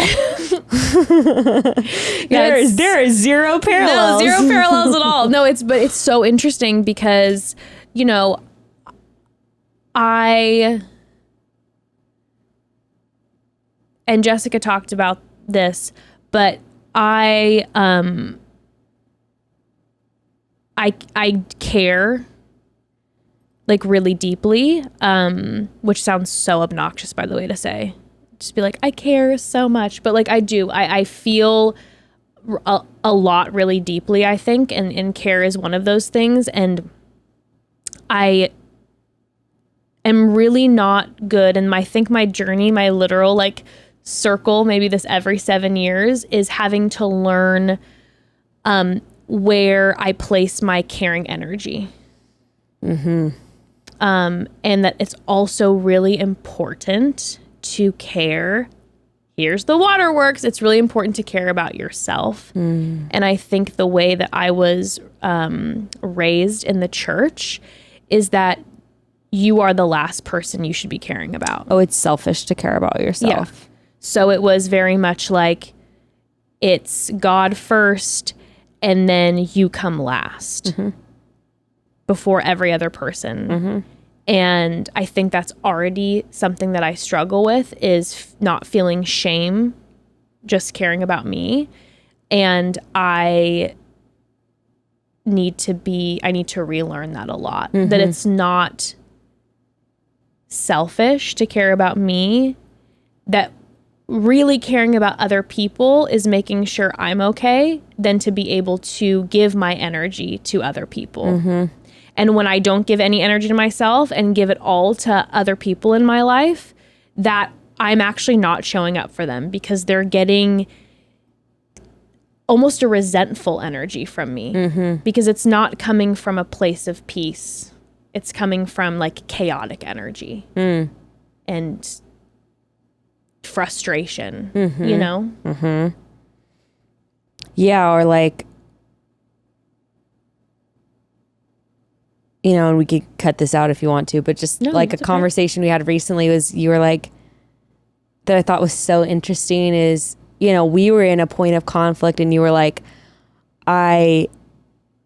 Speaker 3: There are zero parallels.
Speaker 2: No, zero parallels at all. No, but it's so interesting because, you know, and Jessica talked about this, but I care like really deeply, which sounds so obnoxious, by the way, to say. Just be like, I care so much, but like I do. I feel a lot really deeply, I think, and care is one of those things. And I am really not good. And I think my journey, my literal like circle, maybe this every 7 years, is having to learn where I place my caring energy. And that it's also really important to care. Here's the waterworks. It's really important to care about yourself. And I think the way that I was raised in the church is that you are the last person you should be caring about.
Speaker 3: Oh, it's selfish to care about yourself.
Speaker 2: Yeah. So it was very much like it's God first and then you come last before every other person. And I think that's already something that I struggle with, is not feeling shame, just caring about me. And I need to relearn that a lot, that it's not selfish to care about me, that really caring about other people is making sure I'm okay, than to be able to give my energy to other people. And when I don't give any energy to myself and give it all to other people in my life, that I'm actually not showing up for them, because they're getting almost a resentful energy from me, because it's not coming from a place of peace. It's coming from like chaotic energy and frustration, you know?
Speaker 3: Yeah, or like, you know, and we could cut this out if you want to, but just like a conversation we had recently was, you were like, that I thought was so interesting is, you know, we were in a point of conflict and you were like, I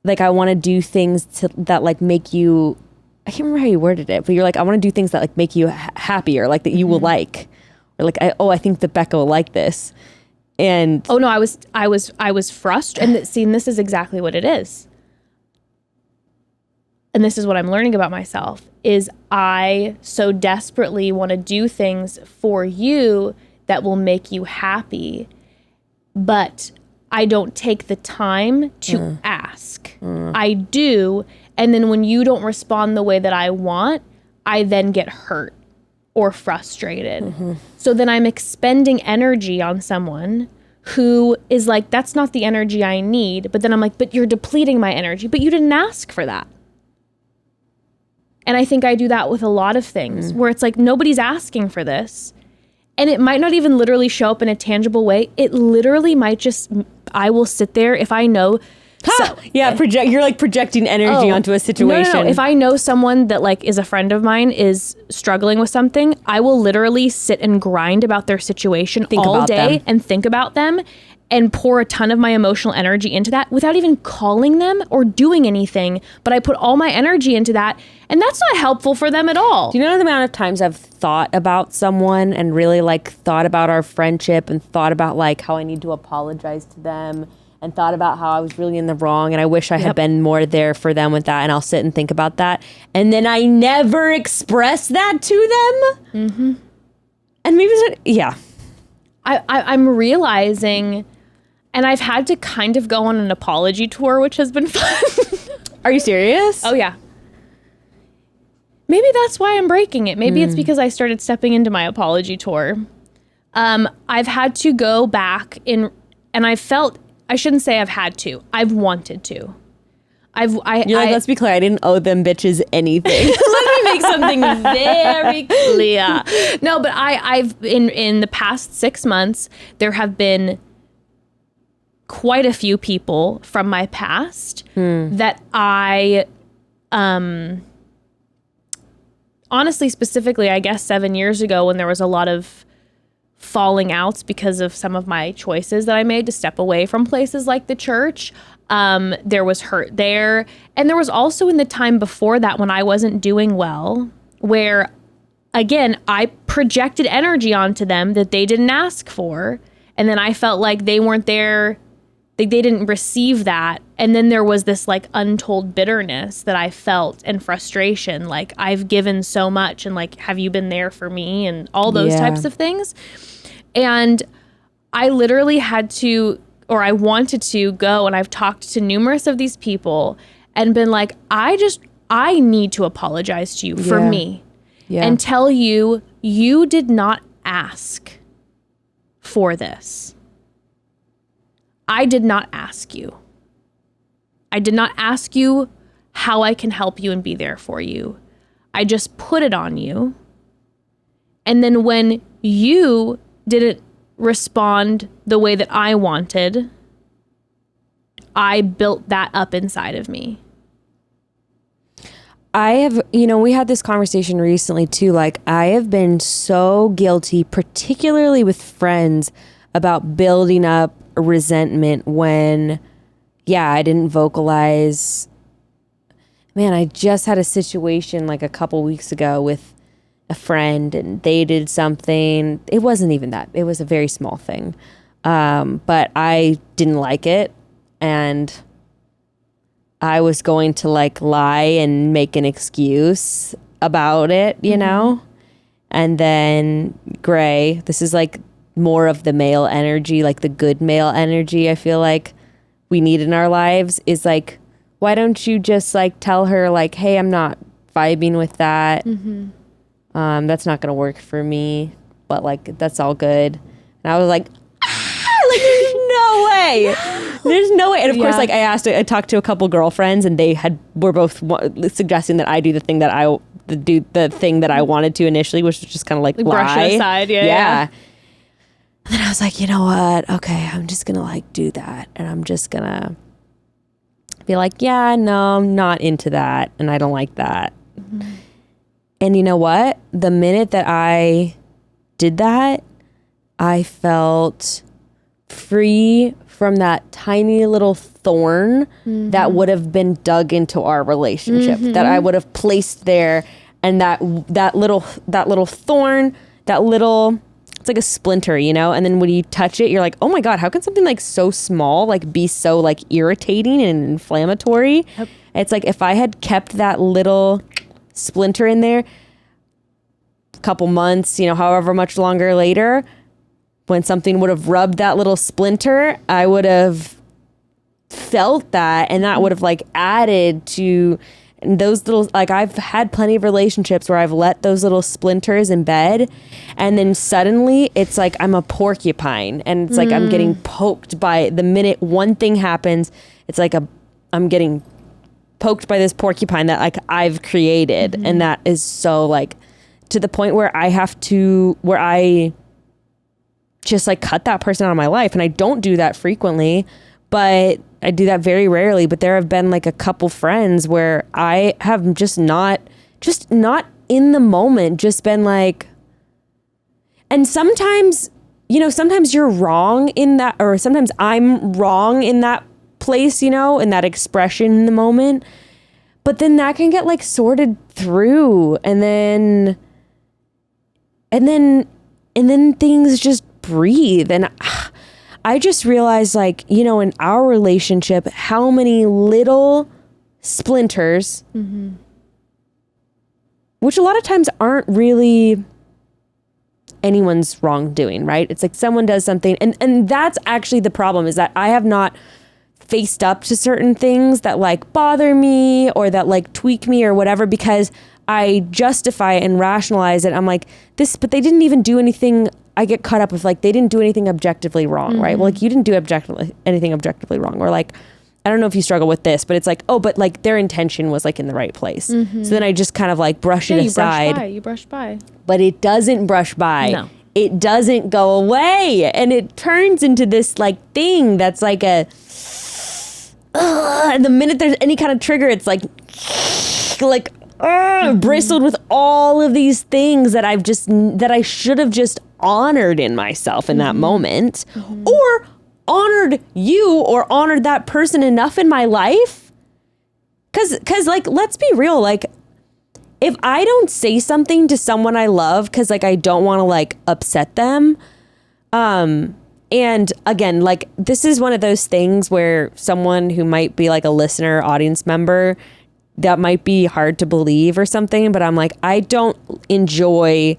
Speaker 3: want to do things that like make you, I can't remember how you worded it, but you're like, I want to do things that like make you happier, like that you will like, or like, I think that Becca will like this. And
Speaker 2: oh no, I was frustrated. And see, this is exactly what it is. And this is what I'm learning about myself, is I so desperately want to do things for you that will make you happy, but I don't take the time to ask. I do, and then when you don't respond the way that I want, I then get hurt or frustrated. So then I'm expending energy on someone who is like, that's not the energy I need, but then I'm like, but you're depleting my energy, but you didn't ask for that. And I think I do that with a lot of things where it's like, nobody's asking for this. And it might not even literally show up in a tangible way. It literally might just, I will sit there if I know.
Speaker 3: You're like projecting energy onto a situation.
Speaker 2: No. If I know someone that like is a friend of mine is struggling with something, I will literally sit and grind about their situation all day and think about them and pour a ton of my emotional energy into that without even calling them or doing anything. But I put all my energy into that, and that's not helpful for them at all.
Speaker 3: Do you know the amount of times I've thought about someone and really like thought about our friendship and thought about like how I need to apologize to them and thought about how I was really in the wrong and I wish I had been more there for them with that, and I'll sit and think about that. And then I never express that to them. And maybe,
Speaker 2: I'm realizing, and I've had to kind of go on an apology tour, which has been fun.
Speaker 3: Are you serious?
Speaker 2: Oh, yeah. Maybe that's why I'm breaking it. Maybe it's because I started stepping into my apology tour. I've had to go back and I felt, I shouldn't say I've had to. I've wanted to.
Speaker 3: Let's be clear, I didn't owe them bitches anything.
Speaker 2: Let me make something very clear. No, but I've in the past 6 months, there have been quite a few people from my past that I, honestly, specifically, I guess 7 years ago when there was a lot of falling outs because of some of my choices that I made to step away from places like the church. There was hurt there. And there was also in the time before that when I wasn't doing well, where, again, I projected energy onto them that they didn't ask for. And then I felt like they weren't there. They didn't receive that. And then there was this like untold bitterness that I felt and frustration. Like, I've given so much and like, have you been there for me? And all those types of things. And I literally had to, or I wanted to go, and I've talked to numerous of these people and been like, I need to apologize to you for me and tell you, you did not ask for this. I did not ask you. I did not ask you how I can help you and be there for you. I just put it on you. And then when you didn't respond the way that I wanted, I built that up inside of me.
Speaker 3: I have, we had this conversation recently too. Like, I have been so guilty, particularly with friends, about building up resentment when, I didn't vocalize. Man, I just had a situation like a couple weeks ago with a friend, and they did something. It wasn't even that. It was a very small thing. But I didn't like it, and I was going to like lie and make an excuse about it, you know? And then Gray, this is like more of the male energy, like the good male energy I feel like we need in our lives, is like, why don't you just like tell her like, hey, I'm not vibing with that. That's not gonna work for me, but like, that's all good. And I was like, like, there's no way. There's no way. And of course, like, I talked to a couple girlfriends, and they were both suggesting that I do the thing that I wanted to initially, which was just kind of like lie.
Speaker 2: Brush it aside. Yeah.
Speaker 3: And then I was like, you know what? Okay, I'm just gonna like do that, and I'm just gonna be like, yeah, no, I'm not into that, and I don't like that. And you know what? The minute that I did that, I felt free from that tiny little thorn that would have been dug into our relationship, that I would have placed there, and that little thorn, it's like a splinter, and then when you touch it, you're like, oh my God, how can something like so small like be so like irritating and inflammatory? Yep. It's like, if I had kept that little splinter in there a couple months, however much longer later, when something would have rubbed that little splinter, I would have felt that, and that would have like added to those little, like, I've had plenty of relationships where I've let those little splinters embed, and then suddenly it's like I'm a porcupine, and it's like I'm getting poked by, the minute one thing happens, it's like I'm getting poked by this porcupine that like I've created. And that is so like to the point where I just like cut that person out of my life. And I don't do that frequently, but I do that very rarely. But there have been like a couple friends where I have just not in the moment, just been like, and sometimes, sometimes you're wrong in that, or sometimes I'm wrong in that place, in that expression in the moment, but then that can get like sorted through, and then things just breathe. And I just realized, like, in our relationship, how many little splinters, which a lot of times aren't really anyone's wrongdoing, right? It's like someone does something, and that's actually the problem, is that I have not faced up to certain things that like bother me or that like tweak me or whatever, because I justify and rationalize it. I'm like, but they didn't even do anything. I get caught up with like, they didn't do anything objectively wrong, right? Well, like, you didn't do anything objectively wrong. Or like, I don't know if you struggle with this, but it's like, oh, but like their intention was like in the right place. So then I just kind of like brush it aside.
Speaker 2: You brush by.
Speaker 3: But it doesn't brush by.
Speaker 2: No.
Speaker 3: It doesn't go away. And it turns into this like thing that's like and the minute there's any kind of trigger, it's like bristled with all of these things that I should have just honored in myself in that moment, or honored you or honored that person enough in my life. Cause like, let's be real. Like, if I don't say something to someone I love, cause like, I don't want to like upset them. And again, like, this is one of those things where someone who might be like a listener, audience member, that might be hard to believe or something, but I'm like, I don't enjoy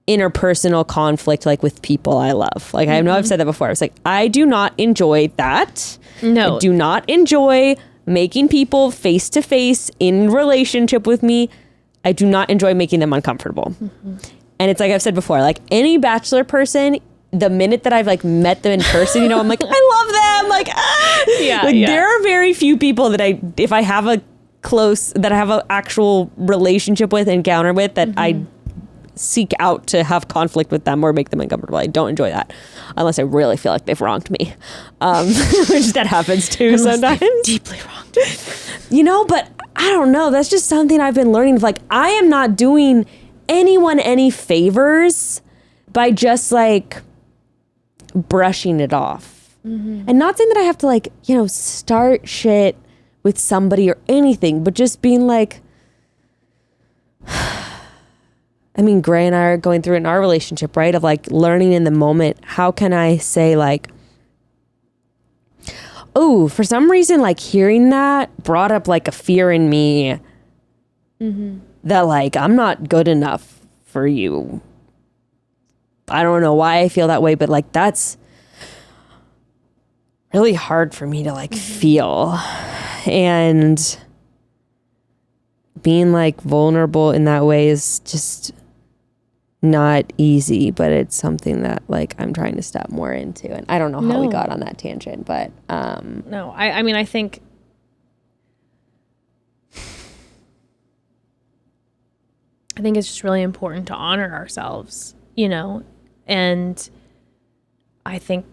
Speaker 3: interpersonal conflict like with people I love. Like, I know I've said that before. I was like, I do not enjoy that.
Speaker 2: No.
Speaker 3: I do not enjoy making people face to face in relationship with me. I do not enjoy making them uncomfortable. And it's like I've said before, like any Bachelor person, the minute that I've like met them in person, you know, I'm like, I love them. Like, there are very few people that if I have a that I have an actual relationship with, encounter with, that I seek out to have conflict with them or make them uncomfortable. I don't enjoy that unless I really feel like they've wronged me, which that happens too sometimes.
Speaker 2: Deeply wronged me.
Speaker 3: You know, but I don't know. That's just something I've been learning. Like, I am not doing anyone any favors by just like brushing it off. And not saying that I have to like, you know, start shit with somebody or anything, but just being like, I mean, Gray and I are going through it in our relationship, right? Of like learning in the moment. How can I say like, oh, for some reason, like hearing that brought up like a fear in me that like, I'm not good enough for you. I don't know why I feel that way, but like, that's really hard for me to like feel. And being like vulnerable in that way is just not easy, but it's something that like I'm trying to step more into. And I don't know how we got on that tangent, but
Speaker 2: no, I mean, I think it's just really important to honor ourselves, you know. And I think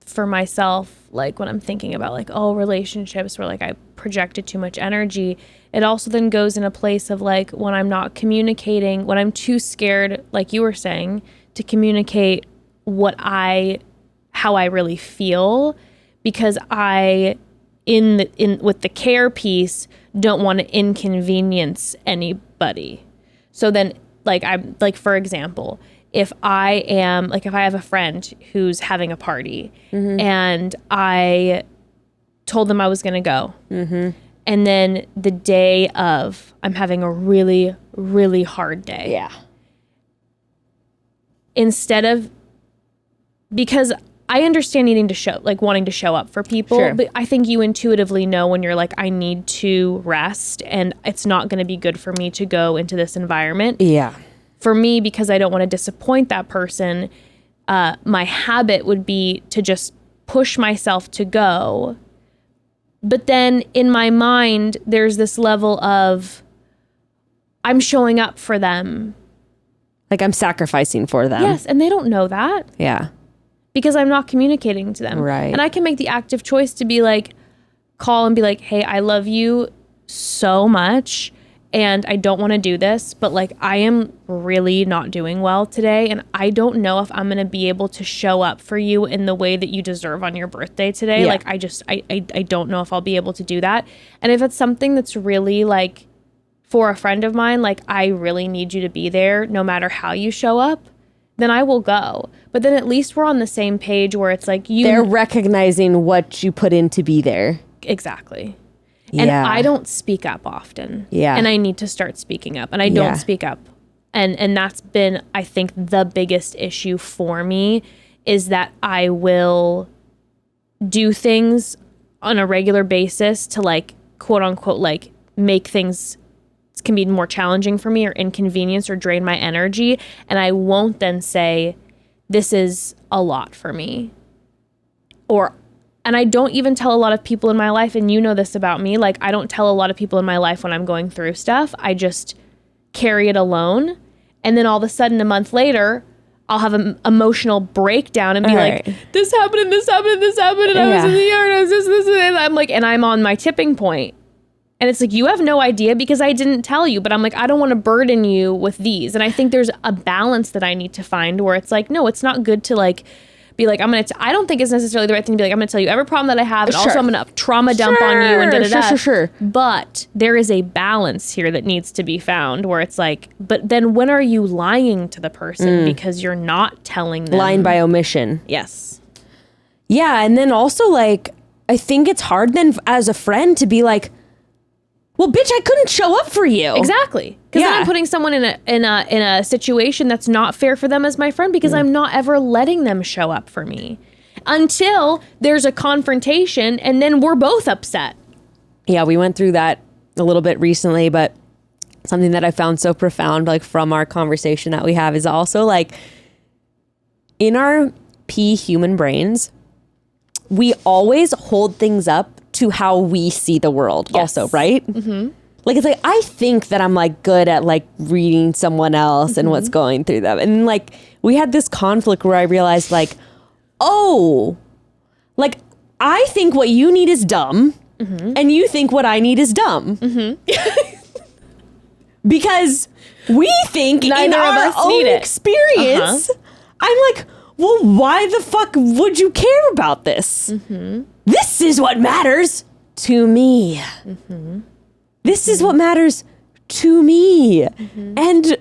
Speaker 2: for myself, like when I'm thinking about like, oh, relationships where like I projected too much energy, it also then goes in a place of like when I'm not communicating, when I'm too scared, like you were saying, to communicate how I really feel, because I with the care piece don't want to inconvenience anybody. So then like I'm like, for example, if I have a friend who's having a party and I told them I was going to go. And then the day of, I'm having a really, really hard day.
Speaker 3: yeah.
Speaker 2: Because I understand wanting to show up for people,
Speaker 3: Sure.
Speaker 2: but I think you intuitively know when you're like, I need to rest and it's not going to be good for me to go into this environment.
Speaker 3: Yeah.
Speaker 2: For me, because I don't want to disappoint that person, my habit would be to just push myself to go. But then in my mind, there's this level of I'm showing up for them.
Speaker 3: Like I'm sacrificing for them.
Speaker 2: Yes, and they don't know that.
Speaker 3: Yeah.
Speaker 2: Because I'm not communicating to them.
Speaker 3: Right.
Speaker 2: And I can make the active choice to be like, call and be like, hey, I love you so much. And I don't want to do this, but like I am really not doing well today. And I don't know if I'm going to be able to show up for you in the way that you deserve on your birthday today.
Speaker 3: Yeah.
Speaker 2: Like I don't know if I'll be able to do that. And if it's something that's really like for a friend of mine, like I really need you to be there no matter how you show up, then I will go. But then at least we're on the same page where it's like
Speaker 3: they're recognizing what you put in to be there.
Speaker 2: Exactly. And I don't speak up often.
Speaker 3: Yeah.
Speaker 2: And I need to start speaking up. And I don't speak up. And that's been, I think, the biggest issue for me is that I will do things on a regular basis to like, quote unquote, like make things can be more challenging for me or inconvenience or drain my energy. And I won't then say, this is a lot for me. And I don't even tell a lot of people in my life, and you know this about me, like I don't tell a lot of people in my life when I'm going through stuff. I just carry it alone. And then all of a sudden, a month later, I'll have an emotional breakdown and be like, this happened and this happened and this happened. And I was in the ER and I was this, and I'm like, and I'm on my tipping point. And it's like, you have no idea because I didn't tell you, but I'm like, I don't want to burden you with these. And I think there's a balance that I need to find where it's like, no, it's not good to like be like, I don't think it's necessarily the right thing to be like, I'm going to tell you every problem that I have. And also I'm going to trauma dump on you and da-da-da.
Speaker 3: Sure.
Speaker 2: But there is a balance here that needs to be found where it's like, but then when are you lying to the person because you're not telling them?
Speaker 3: Lying by omission.
Speaker 2: Yes.
Speaker 3: Yeah. And then also like, I think it's hard then as a friend to be like, well, bitch, I couldn't show up for you.
Speaker 2: Exactly. Because then I'm putting someone in a situation that's not fair for them as my friend because I'm not ever letting them show up for me until there's a confrontation and then we're both upset.
Speaker 3: Yeah, we went through that a little bit recently, but something that I found so profound, like from our conversation that we have, is also like in our human brains, we always hold things up to how we see the world also, right? Mm-hmm. Like, it's like, I think that I'm like good at like reading someone else and what's going through them. And like, we had this conflict where I realized like, oh, like I think what you need is dumb and you think what I need is dumb. Because we think
Speaker 2: neither
Speaker 3: in
Speaker 2: of
Speaker 3: our
Speaker 2: us
Speaker 3: own
Speaker 2: need it.
Speaker 3: experience, I'm like, well, why the fuck would you care about this? This is what matters to me. This is what matters to me. And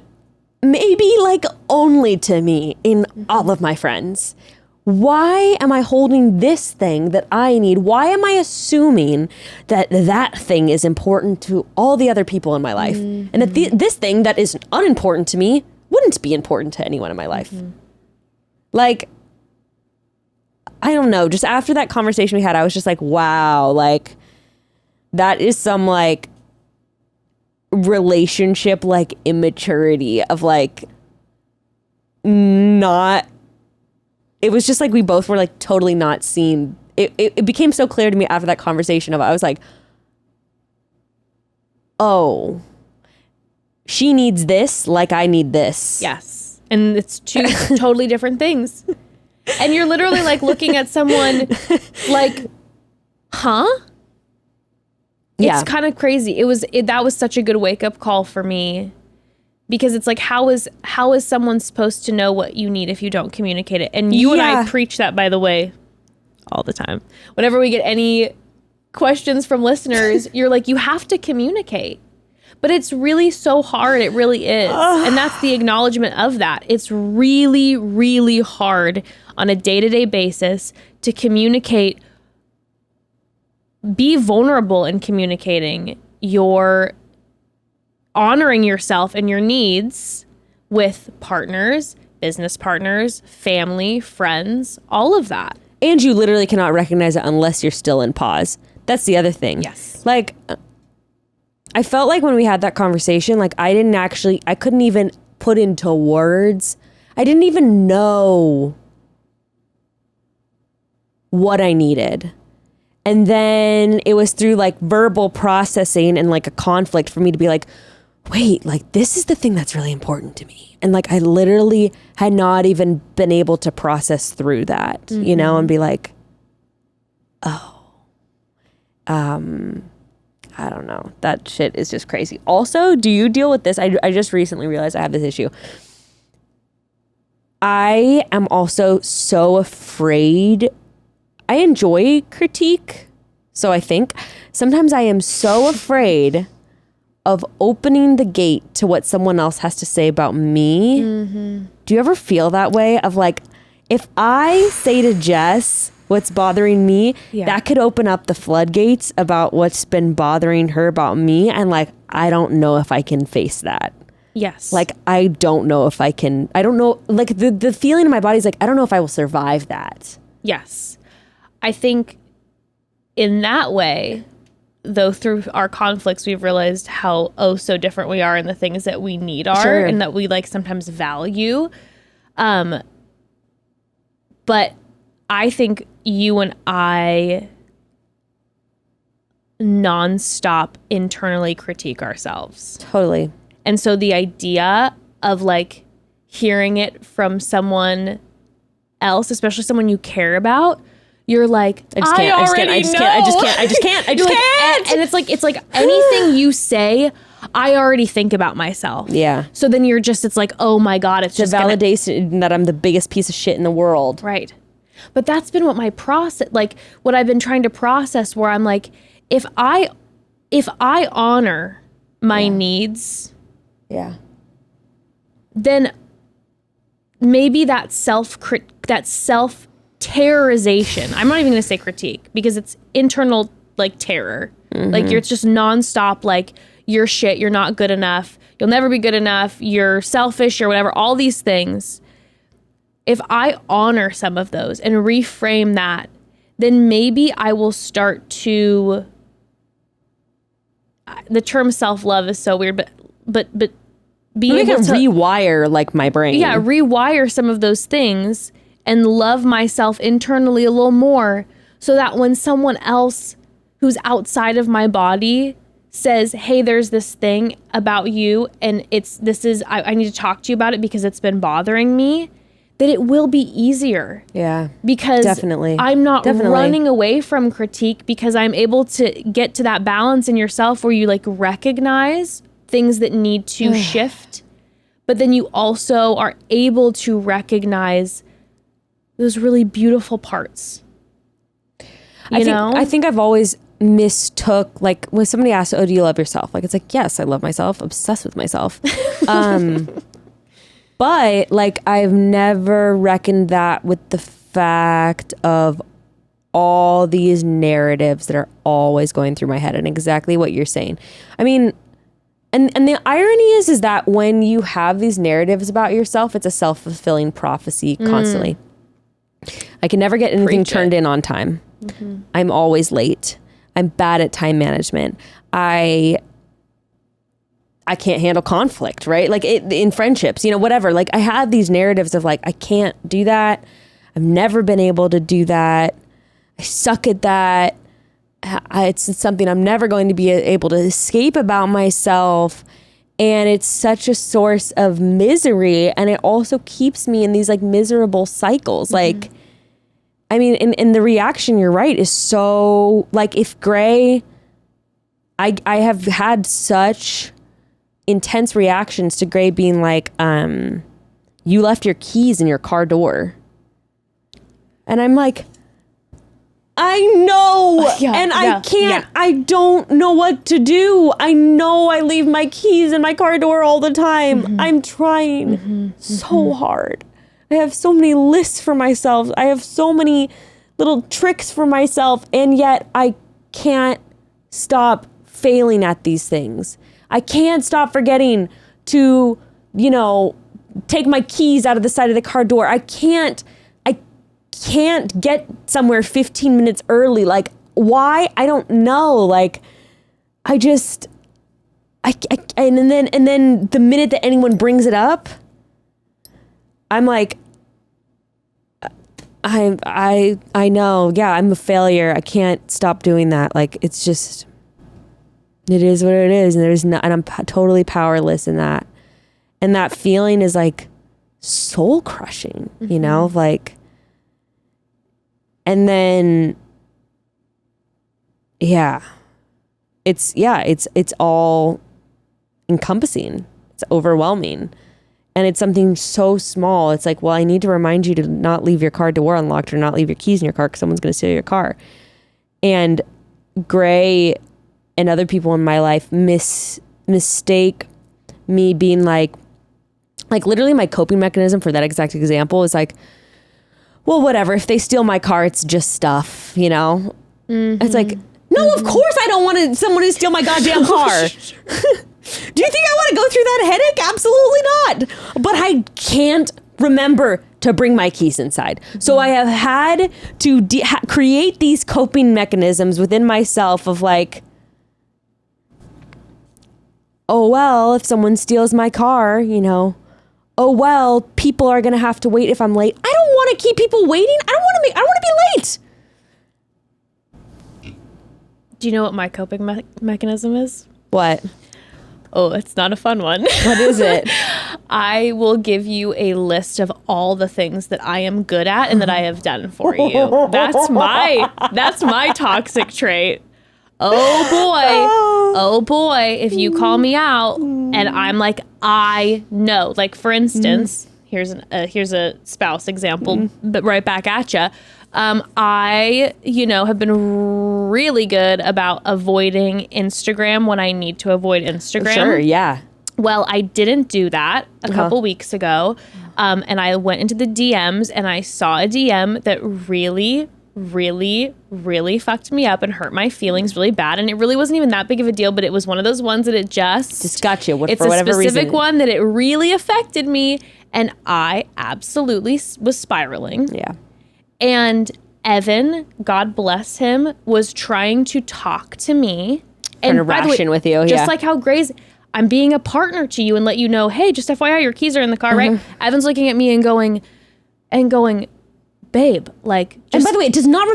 Speaker 3: maybe like only to me in all of my friends. Why am I holding this thing that I need? Why am I assuming that that thing is important to all the other people in my life? And that this thing that is unimportant to me wouldn't be important to anyone in my life. Like, I don't know, just after that conversation we had, I was just like, wow, like that is some like relationship, like immaturity of like not, it was just like we both were like totally not seeing, it became so clear to me after that conversation of, I was like, oh, she needs this like I need this.
Speaker 2: Yes. And it's two totally different things. And you're literally like looking at someone like, huh?
Speaker 3: Yeah.
Speaker 2: It's kind of crazy. That was such a good wake up call for me because it's like, how is someone supposed to know what you need if you don't communicate it? And you and I preach that, by the way, all the time. Whenever we get any questions from listeners, you're like, you have to communicate. But it's really so hard. It really is. And that's the acknowledgement of that. It's really, really hard on a day-to-day basis to communicate, be vulnerable in communicating your honoring yourself and your needs with partners, business partners, family, friends, all of that.
Speaker 3: And you literally cannot recognize it unless you're still in pause. That's the other thing.
Speaker 2: Yes.
Speaker 3: Like, I felt like when we had that conversation, like I couldn't even put into words. I didn't even know what I needed. And then it was through like verbal processing and like a conflict for me to be like, wait, like this is the thing that's really important to me. And like I literally had not even been able to process through that, you know, and be like, oh, I don't know. That shit is just crazy. Also, do you deal with this? I just recently realized I have this issue. I am also so afraid. I enjoy critique. So I think sometimes I am so afraid of opening the gate to what someone else has to say about me. Do you ever feel that way of like, if I say to Jess what's bothering me, that could open up the floodgates about what's been bothering her about me. And like, I don't know if I can face that.
Speaker 2: Yes.
Speaker 3: Like, I don't know if I can, I don't know, like the feeling in my body is like, I don't know if I will survive that.
Speaker 2: Yes. I think in that way, though, through our conflicts, we've realized how so different we are in the things that we need are and that we like sometimes value. But I think you and I nonstop internally critique ourselves.
Speaker 3: Totally.
Speaker 2: And so the idea of like hearing it from someone else, especially someone you care about, you're like, I just can't. And it's like anything you say, I already think about myself.
Speaker 3: Yeah.
Speaker 2: So then it's like, oh my God, it's just
Speaker 3: validation that I'm the biggest piece of shit in the world.
Speaker 2: Right. But that's been what what I've been trying to process, where I'm like, if I honor my needs, then maybe that self-terrorization, I'm not even going to say critique, because it's internal, like, terror. Like, it's just nonstop, like, you're shit, you're not good enough, you'll never be good enough, you're selfish or whatever, all these things. If I honor some of those and reframe that, then maybe I will start to, the term self-love is so weird, but be able to
Speaker 3: rewire, like, my brain.
Speaker 2: Yeah, rewire some of those things and love myself internally a little more, so that when someone else who's outside of my body says, hey, there's this thing about you, and I need to talk to you about it because it's been bothering me, that it will be easier.
Speaker 3: Yeah.
Speaker 2: Because
Speaker 3: definitely.
Speaker 2: I'm not running away from critique, because I'm able to get to that balance in yourself where you, like, recognize things that need to shift, but then you also are able to recognize those really beautiful parts.
Speaker 3: I think I've always mistook, like, when somebody asks, oh, do you love yourself? Like, it's like, yes, I love myself, obsessed with myself. But, like, I've never reckoned that with the fact of all these narratives that are always going through my head, and exactly what you're saying. I mean, and the irony is that when you have these narratives about yourself, it's a self-fulfilling prophecy constantly. I can never get anything turned in on time. Mm-hmm. I'm always late. I'm bad at time management. I can't handle conflict, right? Like, in friendships, whatever. Like, I have these narratives of, like, I can't do that. I've never been able to do that. I suck at that. It's something I'm never going to be able to escape about myself. And it's such a source of misery. And it also keeps me in these, like, miserable cycles. Like, I mean, and the reaction, you're right, is so, like, if Gray, I have had such intense reactions to Gray being like, you left your keys in your car door. And I'm like, I know. I can't, I don't know what to do. I know I leave my keys in my car door all the time. I'm trying so hard. I have so many lists for myself. I have so many little tricks for myself. And yet I can't stop failing at these things. I can't stop forgetting to, take my keys out of the side of the car door. I can't get somewhere 15 minutes early. Like, why? I don't know. Like, and then the minute that anyone brings it up, I'm like, I know. Yeah, I'm a failure. I can't stop doing that. Like, it's just, it is what it is. And and I'm totally powerless in that. And that feeling is, like, soul crushing, like, and then, it's all encompassing. It's overwhelming. And it's something so small. It's like, well, I need to remind you to not leave your car door unlocked or not leave your keys in your car because someone's going to steal your car. And Gray and other people in my life mistake me being like literally my coping mechanism for that exact example is like, well, whatever. If they steal my car, it's just stuff, It's like, no, of course I don't want someone to steal my goddamn car. Do you think I want to go through that headache? Absolutely not. But I can't remember to bring my keys inside. So I have had to create these coping mechanisms within myself of like, oh, well, if someone steals my car, oh, well, people are going to have to wait if I'm late. I don't want to keep people waiting. I don't want to be late.
Speaker 2: Do you know what my coping mechanism is?
Speaker 3: What?
Speaker 2: Oh, it's not a fun one.
Speaker 3: What is it?
Speaker 2: I will give you a list of all the things that I am good at and that I have done for you. That's my toxic trait. Oh boy, if you call me out and I'm like, I know. Like, for instance, here's a spouse example, but right back at you. I, have been really good about avoiding Instagram when I need to avoid Instagram.
Speaker 3: Sure, yeah.
Speaker 2: Well, I didn't do that a couple weeks ago, and I went into the DMs and I saw a DM that really, really, really fucked me up and hurt my feelings really bad. And it really wasn't even that big of a deal, but it was one of those ones that it just
Speaker 3: got you
Speaker 2: it's
Speaker 3: for whatever reason.
Speaker 2: It's a specific one that it really affected me, and I absolutely was spiraling.
Speaker 3: Yeah.
Speaker 2: And Evan, God bless him, was trying to talk to me.
Speaker 3: Trying to ration with you,
Speaker 2: just like how Gray's, I'm being a partner to you and let you know, hey, just FYI, your keys are in the car, right? Evan's looking at me and going, babe, like.
Speaker 3: And by the way, it does not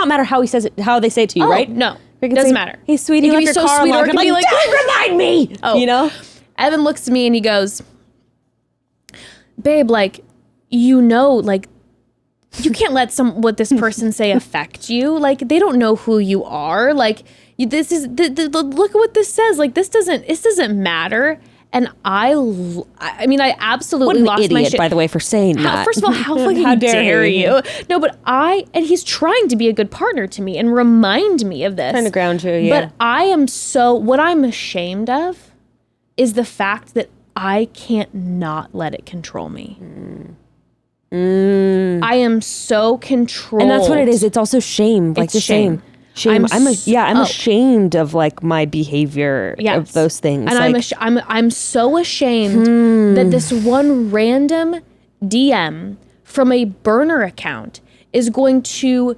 Speaker 3: matter how he says it, how they say it to you, right?
Speaker 2: No, it doesn't matter.
Speaker 3: Hey, sweetie, you left your car
Speaker 2: sweet, or it
Speaker 3: unlocked.
Speaker 2: can be like,
Speaker 3: don't remind me. Oh.
Speaker 2: Evan looks at me and he goes, babe, like, like, you can't let what this person say affect you. Like, they don't know who you are. Like, this is look at what this says. Like, this doesn't matter. And I mean, I absolutely lost my shit.
Speaker 3: By the way, for saying that.
Speaker 2: First of all, how fucking how dare you? No, but and he's trying to be a good partner to me and remind me of this.
Speaker 3: Trying to ground you, yeah.
Speaker 2: But what I'm ashamed of is the fact that I can't not let it control me. I am so controlled.
Speaker 3: And that's what it is. It's also shame. Like, it's shame. Shame. I'm ashamed of like my behavior of those things.
Speaker 2: And I'm so ashamed that this one random DM from a burner account is going to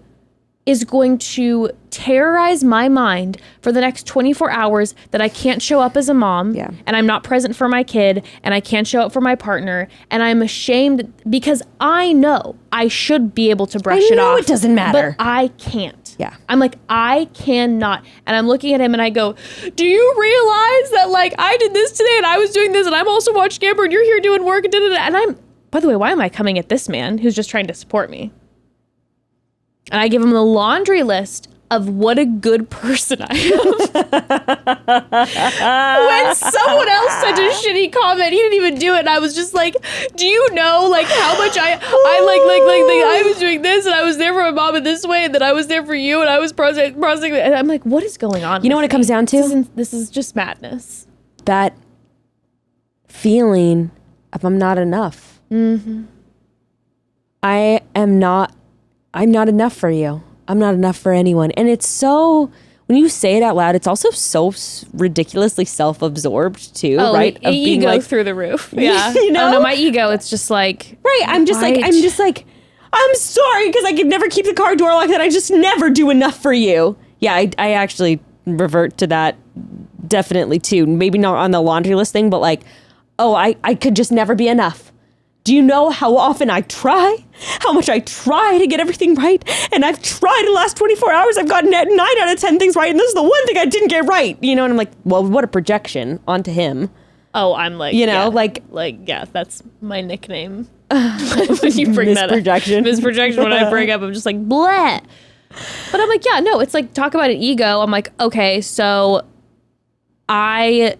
Speaker 2: terrorize my mind for the next 24 hours that I can't show up as a mom and I'm not present for my kid and I can't show up for my partner, and I'm ashamed because I know I should be able to brush it off.
Speaker 3: It doesn't matter.
Speaker 2: But I can't.
Speaker 3: Yeah.
Speaker 2: I'm like, I cannot. And I'm looking at him and I go, do you realize that like I did this today and I was doing this and I'm also watching Amber and you're here doing work and da-da-da. And by the way, why am I coming at this man who's just trying to support me? And I give him the laundry list of what a good person I am. When someone else sent a shitty comment, he didn't even do it. And I was just like, do you know like how much I was doing this and I was there for my mom in this way and then I was there for you and I was processing. And I'm like, what is going on?
Speaker 3: You know what it comes down to?
Speaker 2: This is just madness.
Speaker 3: That feeling of I'm not enough.
Speaker 2: Mm-hmm.
Speaker 3: I'm not enough for you. I'm not enough for anyone. And it's so, when you say it out loud, it's also so ridiculously self-absorbed too, right?
Speaker 2: Of ego like, through the roof. Yeah.
Speaker 3: You know?
Speaker 2: Oh no, my ego, it's just like.
Speaker 3: Right. I'm sorry because I could never keep the car door locked and I just never do enough for you. Yeah, I actually revert to that definitely too. Maybe not on the laundry list thing, but like, I could just never be enough. Do you know how often I try? How much I try to get everything right? And I've tried the last 24 hours. I've gotten 9 out of 10 things right. And this is the one thing I didn't get right. And I'm like, well, what a projection onto him.
Speaker 2: Oh, I'm like, yeah, that's my nickname. When you bring that up. Misprojection. When I bring up, I'm just like, bleh. But I'm like, yeah, no, it's like, talk about an ego. I'm like, okay, so I'm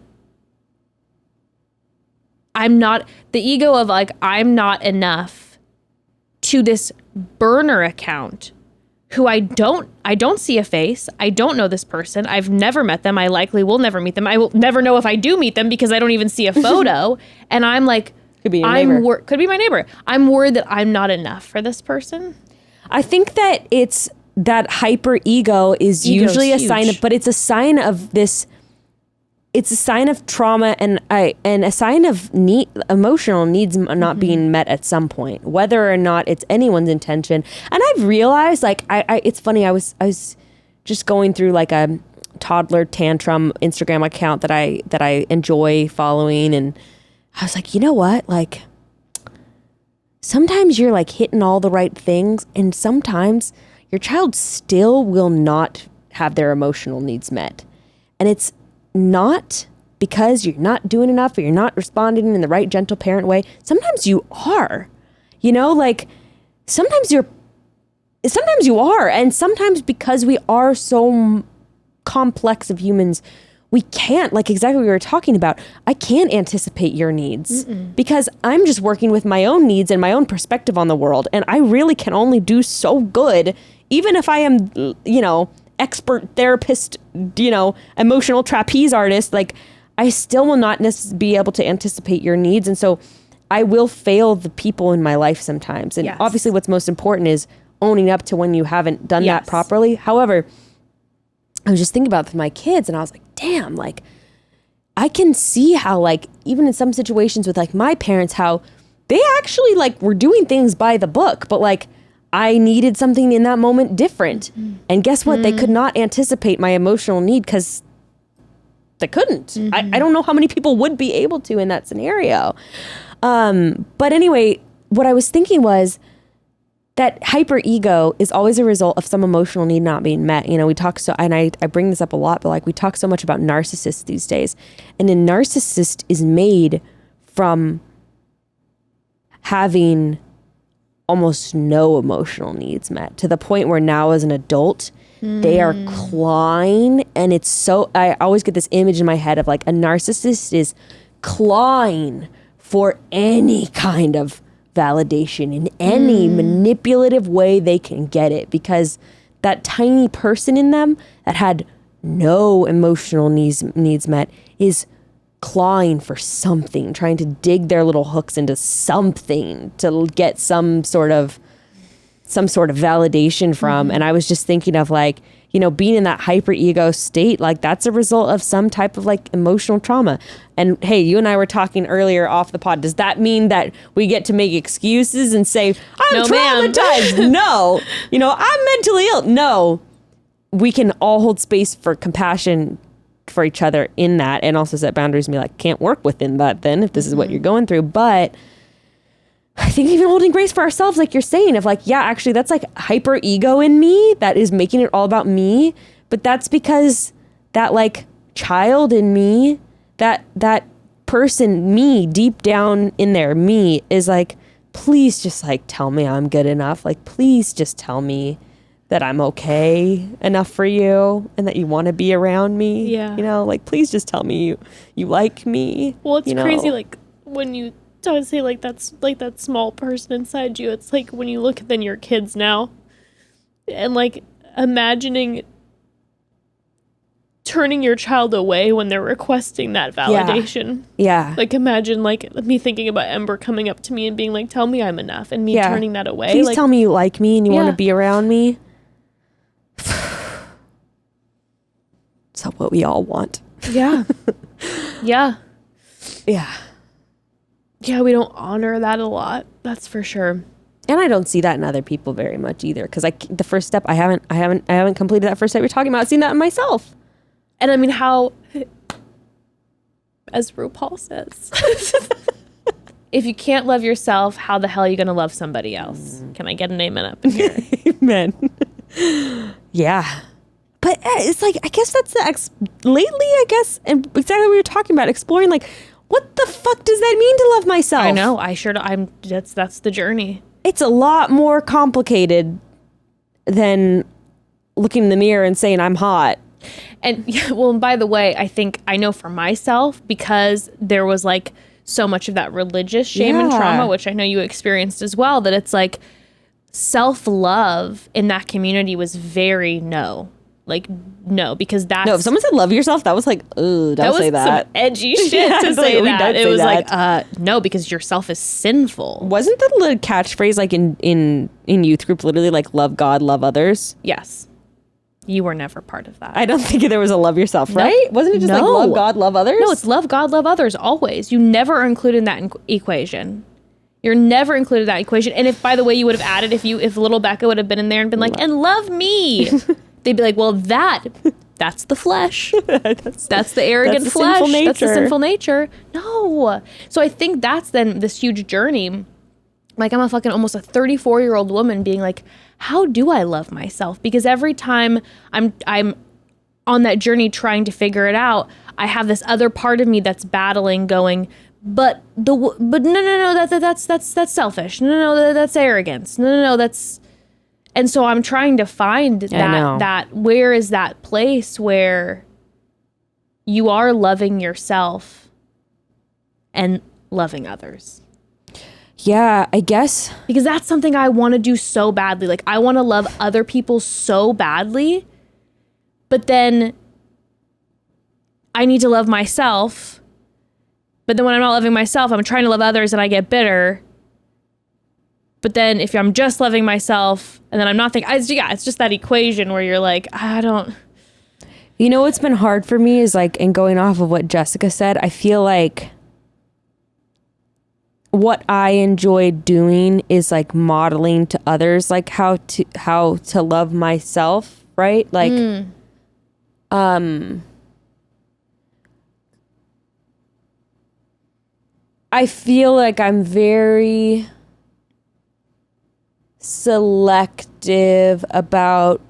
Speaker 2: not, the ego of like, I'm not enough to this burner account who I don't see a face. I don't know this person. I've never met them. I likely will never meet them. I will never know if I do meet them because I don't even see a photo. And I'm like,
Speaker 3: could be your neighbor.
Speaker 2: Could be my neighbor. I'm worried that I'm not enough for this person.
Speaker 3: I think that it's that hyper ego is usually a sign of, but it's a sign of this. It's a sign of trauma and a sign of emotional needs not being met at some point, whether or not it's anyone's intention. And I've realized, like, it's funny. I was just going through like a toddler tantrum Instagram account that I enjoy following, and I was like, you know what? Like, sometimes you're like hitting all the right things, and sometimes your child still will not have their emotional needs met, and it's not because you're not doing enough or you're not responding in the right gentle parent way. Sometimes you are, like sometimes you are. And sometimes because we are so complex of humans, we can't, like exactly what we were talking about. I can't anticipate your needs because I'm just working with my own needs and my own perspective on the world. And I really can only do so good, even if I am, expert therapist, emotional trapeze artist. Like I still will not be able to anticipate your needs. And so I will fail the people in my life sometimes. And obviously what's most important is owning up to when you haven't done that properly. However, I was just thinking about it with my kids and I was like, damn, like I can see how like even in some situations with like my parents, how they actually like were doing things by the book, but like I needed something in that moment different. And guess what? They could not anticipate my emotional need because they couldn't. I don't know how many people would be able to in that scenario. But anyway, what I was thinking was that hyperego is always a result of some emotional need not being met. We talk and I bring this up a lot, but like we talk so much about narcissists these days. And a narcissist is made from having almost no emotional needs met to the point where now as an adult, they are clawing. And it's so, I always get this image in my head of like a narcissist is clawing for any kind of validation in any manipulative way they can get it, because that tiny person in them that had no emotional needs met is clawing for something, trying to dig their little hooks into something to get some sort of validation from. And I was just thinking of like, being in that hyper ego state, like that's a result of some type of like emotional trauma. And hey, you and I were talking earlier off the pod. Does that mean that we get to make excuses and say, I'm traumatized? No. I'm mentally ill. No. We can all hold space for compassion for each other in that, and also set boundaries and be like, can't work within that then if this is what you're going through. But I think even holding grace for ourselves, like you're saying, of like, yeah, actually that's like hyper ego in me that is making it all about me. But that's because that like child in me, that person, me, deep down in there, me is like, please just like tell me I'm good enough. Like, please just tell me that I'm okay enough for you and that you want to be around me.
Speaker 2: Yeah.
Speaker 3: Like, please just tell me you like me.
Speaker 2: Well, it's crazy. Like when you don't say like that's like that small person inside you, it's like when you look at then your kids now and like imagining turning your child away when they're requesting that validation.
Speaker 3: Yeah.
Speaker 2: Like imagine like me thinking about Ember coming up to me and being like, tell me I'm enough, and me turning that away.
Speaker 3: Please
Speaker 2: like,
Speaker 3: tell me you like me and you want to be around me. It's what we all want.
Speaker 2: Yeah. Yeah.
Speaker 3: Yeah.
Speaker 2: Yeah, we don't honor that a lot. That's for sure.
Speaker 3: And I don't see that in other people very much either. Because the first step, I haven't completed that first step you're talking about. I've seen that in myself.
Speaker 2: And I mean, how, as RuPaul says, if you can't love yourself, how the hell are you going to love somebody else? Can I get an amen up in here?
Speaker 3: Amen. Yeah. But it's like, I guess that's lately, I guess, and exactly what we were talking about, exploring like, what the fuck does that mean to love myself?
Speaker 2: I know. That's the journey.
Speaker 3: It's a lot more complicated than looking in the mirror and saying I'm hot.
Speaker 2: And well, and by the way, I know for myself, because there was like so much of that religious shame and trauma, which I know you experienced as well, that it's like self-love in that community was very no. Like, no, because that's...
Speaker 3: No, if someone said love yourself, that was like, ooh, don't say that.
Speaker 2: That was some edgy shit to say that. It was like, no, because yourself is sinful.
Speaker 3: Wasn't the little catchphrase like in youth group literally like love God, love others?
Speaker 2: Yes. You were never part of that.
Speaker 3: I don't think there was a love yourself, right? Wasn't it just like love God, love others?
Speaker 2: No, it's love God, love others, always. You never are included in that equation. You're never included in that equation. And if, by the way, you would have added, if little Becca would have been in there and been like, and love me... They'd be like, well, that's the flesh. That's the arrogant flesh. That's the sinful nature. No. So I think that's then this huge journey. Like I'm almost a 34-year-old woman being like, how do I love myself? Because every time I'm on that journey trying to figure it out, I have this other part of me that's battling, going, but no, that's selfish. No, that's arrogance. No, that's, and so I'm trying to find that where is that place where you are loving yourself and loving others.
Speaker 3: Yeah, I guess.
Speaker 2: Because that's something I want to do so badly. Like, I want to love other people so badly, but then I need to love myself. But then when I'm not loving myself, I'm trying to love others and I get bitter. But then if I'm just loving myself and then I'm not thinking, it's just that equation where you're like, I don't.
Speaker 3: You know what's been hard for me is like, and going off of what Jessica said, I feel like what I enjoy doing is like modeling to others, like how to love myself, right? Like, I feel like I'm very selective about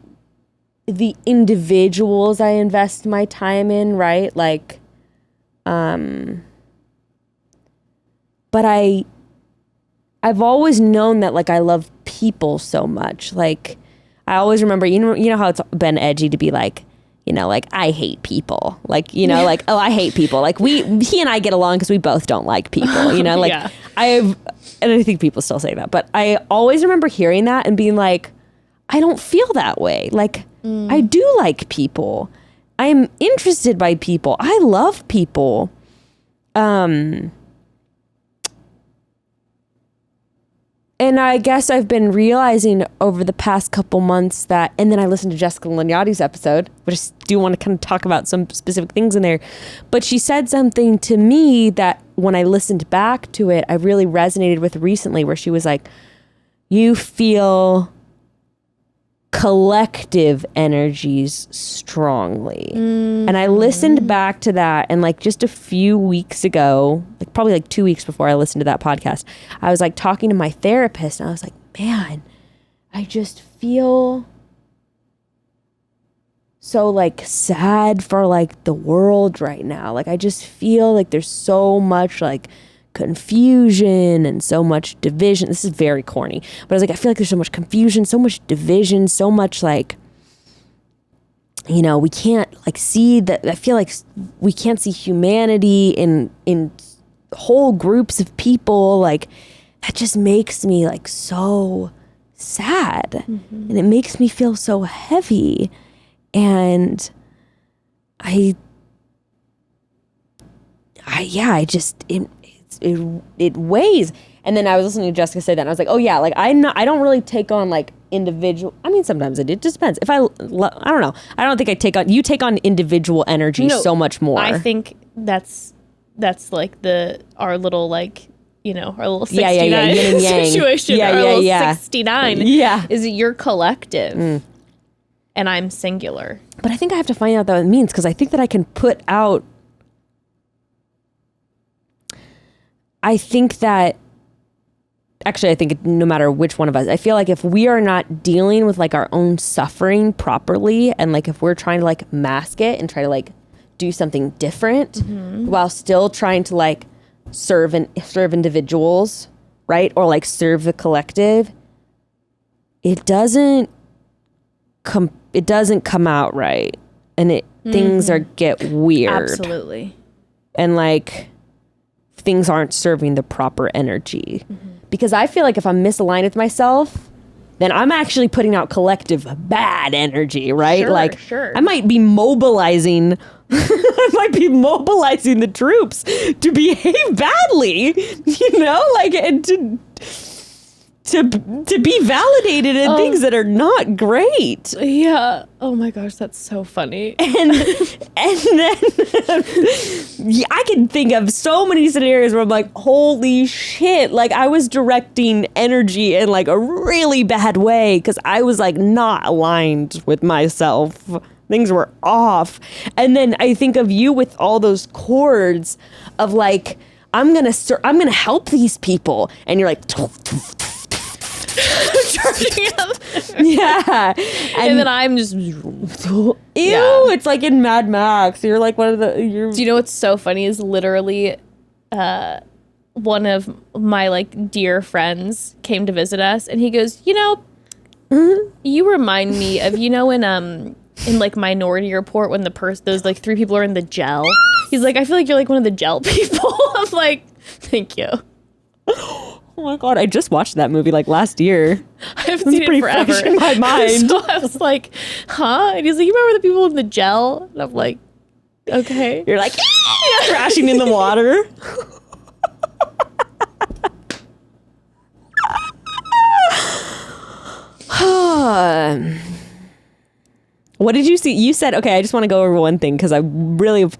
Speaker 3: the individuals I invest my time in, right? Like, but I've always known that like I love people so much. Like, I always remember, you know how it's been edgy to be like, you know, like, I hate people. Like, you know, like, oh, I hate people. Like, he and I get along because we both don't like people, you know? Like, and I think people still say that. But I always remember hearing that and being like, I don't feel that way. Like, I do like people. I'm interested by people. I love people. And I guess I've been realizing over the past couple months that, and then I listened to Jessica Lignotti's episode, which I do want to kind of talk about some specific things in there. But she said something to me that when I listened back to it, I really resonated with recently, where she was like, you feel collective energies strongly. And I listened back to that, and like just a few weeks ago, like probably like 2 weeks before I listened to that podcast, I was like talking to my therapist and I was like, man, I just feel so like sad for like the world right now. Like, I just feel like there's so much like confusion and so much division. This is very corny, but I was like, I feel like there's so much confusion, so much division, so much like, you know, we can't like see that. I feel like we can't see humanity in whole groups of people. Like, that just makes me like so sad, and it makes me feel so heavy. And it weighs. And then I was listening to Jessica say that, and I was like, oh yeah, like I don't really take on like individual. I mean, sometimes I do. It just depends. If I don't know. I don't think you take on individual energy so much more.
Speaker 2: I think that's like our little like, you know, our little 69
Speaker 3: yin and yang
Speaker 2: situation.
Speaker 3: Yeah,
Speaker 2: our little
Speaker 3: yeah.
Speaker 2: 69 is that you're collective and I'm singular.
Speaker 3: But I think I have to find out what it means, because I think that I can put out. I think no matter which one of us, I feel like if we are not dealing with like our own suffering properly, and like if we're trying to like mask it and try to like do something different while still trying to like serve individuals, right? Or like serve the collective, it doesn't come out right. And things get weird.
Speaker 2: Absolutely.
Speaker 3: And like, things aren't serving the proper energy. Because I feel like if I'm misaligned with myself, then I'm actually putting out collective bad energy, right?
Speaker 2: Sure.
Speaker 3: I might be mobilizing the troops to behave badly, you know, like, and to be validated in things that are not great.
Speaker 2: Yeah. Oh my gosh, that's so funny.
Speaker 3: And then I can think of so many scenarios where I'm like, holy shit, like I was directing energy in like a really bad way because I was like not aligned with myself. Things were off. And then I think of you with all those chords of like, I'm gonna help these people, and you're like,
Speaker 2: charging up.
Speaker 3: Yeah.
Speaker 2: And then I'm just,
Speaker 3: Ew, it's like in Mad Max. You're like one of the...
Speaker 2: Do you know what's so funny is literally one of my like dear friends came to visit us and he goes, you know, you remind me of, you know, in like Minority Report when those like 3 people are in the gel. He's like, I feel like you're like one of the gel people. I'm like, thank you.
Speaker 3: Oh my God, I just watched that movie like last year.
Speaker 2: I haven't seen it forever.
Speaker 3: Fresh in my mind.
Speaker 2: So I was like, huh? And he's like, you remember the people in the gel? And I'm like, okay.
Speaker 3: You're like, crashing in the water. What did you see? You said, okay, I just want to go over one thing because I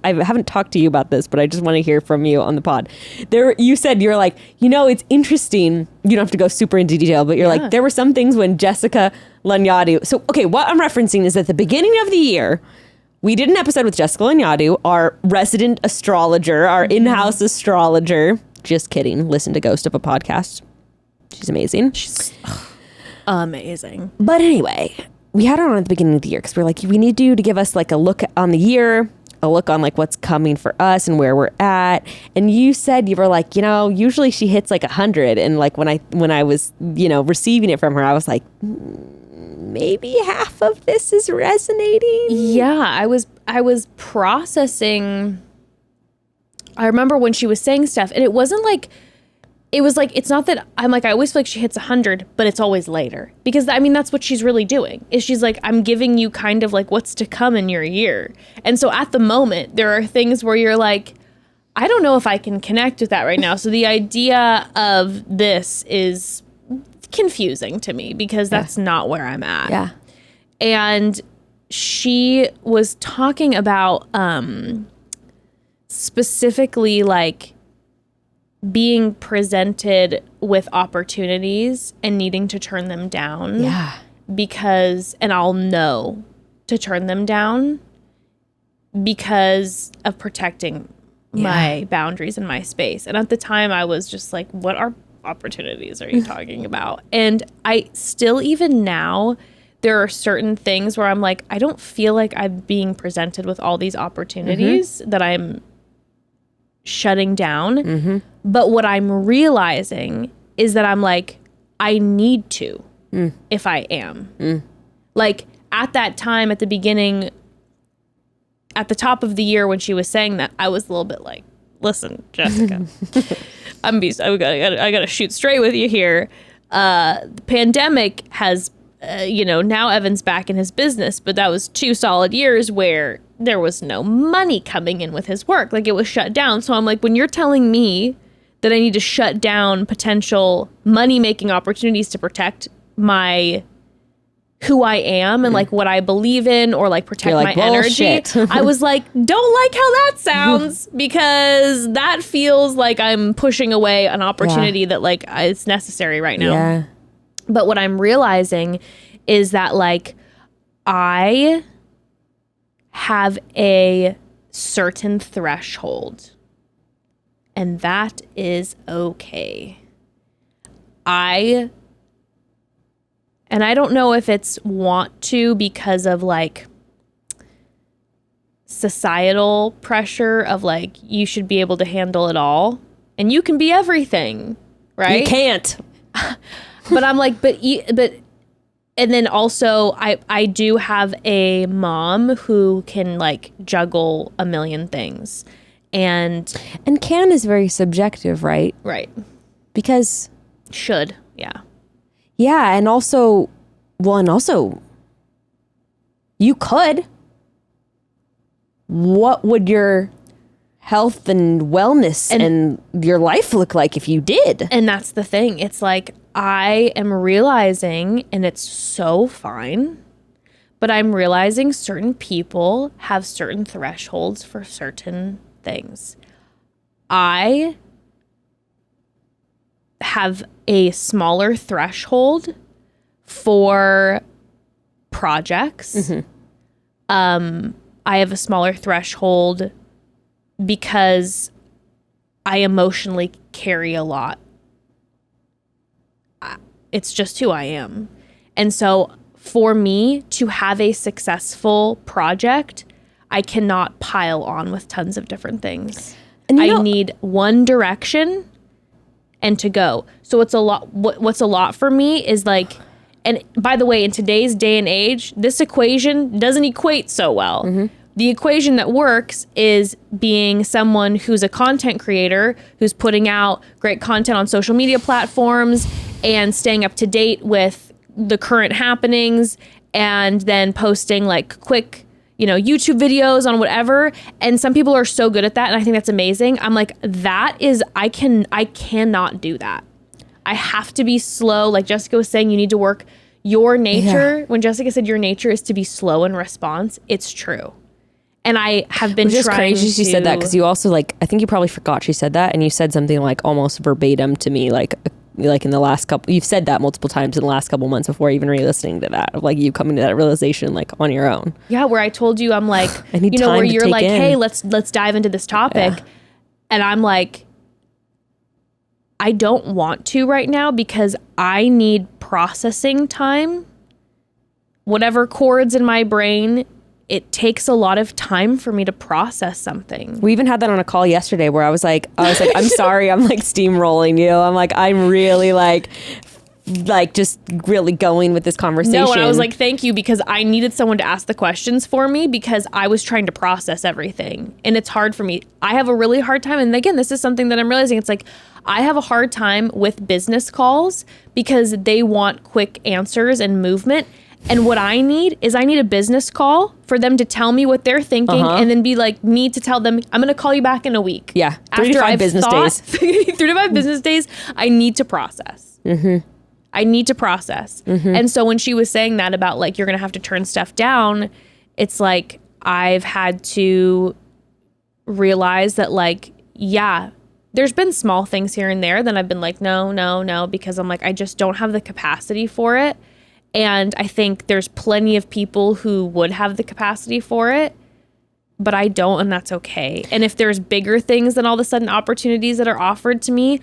Speaker 3: haven't talked to you about this, but I just want to hear from you on the pod. You said, you're like, you know, it's interesting. You don't have to go super into detail, but you're like, there were some things when Jessica Lanyadu. So, okay, what I'm referencing is at the beginning of the year, we did an episode with Jessica Lanyadu, our resident astrologer, our in-house astrologer. Just kidding. Listen to Ghost of a Podcast. She's amazing.
Speaker 2: She's amazing.
Speaker 3: But anyway, we had her on at the beginning of the year because we're like, we need you to give us like a look on the year, a look on like what's coming for us and where we're at. And you said, you were like, you know, usually she hits like 100. And like when I was, you know, receiving it from her, I was like, maybe half of this is resonating.
Speaker 2: Yeah, I was processing. I remember when she was saying stuff and it wasn't like, it was like, it's not that I'm like, I always feel like she hits 100, but it's always later. Because I mean, that's what she's really doing is she's like, I'm giving you kind of like what's to come in your year. And so at the moment, there are things where you're like, I don't know if I can connect with that right now. So the idea of this is confusing to me because that's not where I'm at.
Speaker 3: Yeah.
Speaker 2: And she was talking about specifically like being presented with opportunities and needing to turn them down.
Speaker 3: Yeah.
Speaker 2: Because, and I'll know to turn them down because of protecting my boundaries and my space. And at the time I was just like, what opportunities are you talking about? And I still, even now, there are certain things where I'm like, I don't feel like I'm being presented with all these opportunities that I'm shutting down. But what I'm realizing is that I'm like, I need to if I am. Like at that time, at the beginning, at the top of the year when she was saying that, I was a little bit like, listen, Jessica, I gotta shoot straight with you here. The pandemic has, you know, now Evan's back in his business, but that was 2 solid years where there was no money coming in with his work. Like it was shut down. So I'm like, when you're telling me that I need to shut down potential money-making opportunities to protect who I am and like what I believe in or like protect my energy. I was like, don't like how that sounds because that feels like I'm pushing away an opportunity that like is necessary right now.
Speaker 3: Yeah.
Speaker 2: But what I'm realizing is that like I have a certain threshold and that is okay. And I don't know if it's want to because of like societal pressure of like, you should be able to handle it all and you can be everything, right?
Speaker 3: You can't.
Speaker 2: But I'm like, but and then also I do have a mom who can like juggle a million things and
Speaker 3: can is very subjective, right?
Speaker 2: Right.
Speaker 3: Because
Speaker 2: should, yeah.
Speaker 3: Yeah, and also you could. What would your health and wellness and your life look like if you did?
Speaker 2: And that's the thing. It's like I am realizing, and it's so fine, but I'm realizing certain people have certain thresholds for certain things. I have a smaller threshold for projects. I have a smaller threshold because I emotionally carry a lot. it's just who I am. And so for me to have a successful project, I cannot pile on with tons of different things. And I need one direction and to go. So what's a lot for me is like, and by the way, in today's day and age, this equation doesn't equate so well. Mm-hmm. The equation that works is being someone who's a content creator, who's putting out great content on social media platforms and staying up to date with the current happenings, and then posting like quick, YouTube videos on whatever. And some people are so good at that, and I think that's amazing. I'm like, I cannot do that. I have to be slow. Like Jessica was saying, you need to work your nature. Yeah. When Jessica said your nature is to be slow in response, it's true. And I have been
Speaker 3: Which
Speaker 2: trying
Speaker 3: is crazy she said that, because you also I think you probably forgot she said that, and you said something like almost verbatim to me, like in the last couple, you've said that multiple times in the last couple months before even re-listening to that, of like you coming to that realization like on your own.
Speaker 2: Yeah, where I told you, I'm like, where you're like, hey, let's dive into this topic. Yeah. And I'm like, I don't want to right now because I need processing time. Whatever chords in my brain, it takes a lot of time for me to process something.
Speaker 3: We even had that on a call yesterday where I was like, I'm sorry, I'm like steamrolling you. I'm like, I'm really like just really going with this conversation.
Speaker 2: No, and I was like, thank you, because I needed someone to ask the questions for me, because I was trying to process everything. And it's hard for me. I have a really hard time. And again, this is something that I'm realizing. It's like, I have a hard time with business calls because they want quick answers and movement. And what I need a business call for them to tell me what they're thinking, and then be like me to tell them, I'm going to call you back in a week.
Speaker 3: Yeah. 3 to 5 business days.
Speaker 2: 3 to 5 business days. I need to process. Mm-hmm. I need to process. Mm-hmm. And so when she was saying that about like, you're going to have to turn stuff down, it's like, I've had to realize that like, yeah, there's been small things here and there that I've been like, no, because I'm like, I just don't have the capacity for it. And I think there's plenty of people who would have the capacity for it, but I don't, and that's okay. And if there's bigger things than all of a sudden opportunities that are offered to me,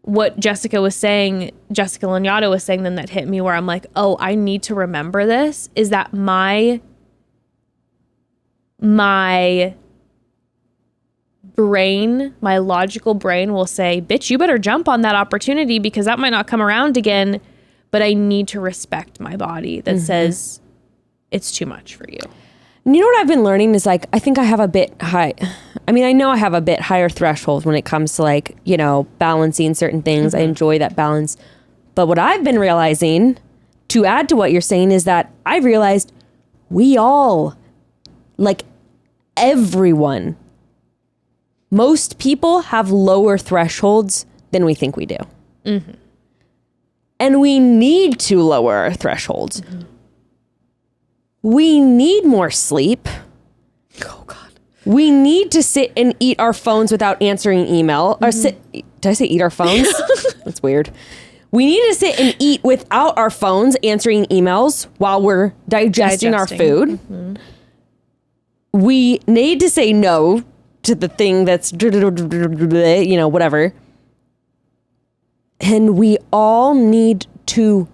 Speaker 2: what Jessica Lanyadoo was saying then that hit me, where I'm like, oh, I need to remember this, is that my brain, my logical brain will say, bitch, you better jump on that opportunity because that might not come around again. But I need to respect my body that says it's too much for you.
Speaker 3: And you know what I've been learning is like, I think I have a bit high. I mean, I know I have a bit higher thresholds when it comes to like, balancing certain things. I enjoy that balance. But what I've been realizing, to add to what you're saying, is that I've realized we all, like everyone, most people have lower thresholds than we think we do. Mm-hmm. And we need to lower our thresholds. Mm-hmm. We need more sleep.
Speaker 2: Oh, God.
Speaker 3: We need to sit and eat our phones without answering email. Mm-hmm. Did I say eat our phones? That's weird. We need to sit and eat without our phones answering emails while we're digesting. Our food. Mm-hmm. We need to say no to the thing that's, whatever. And we all need to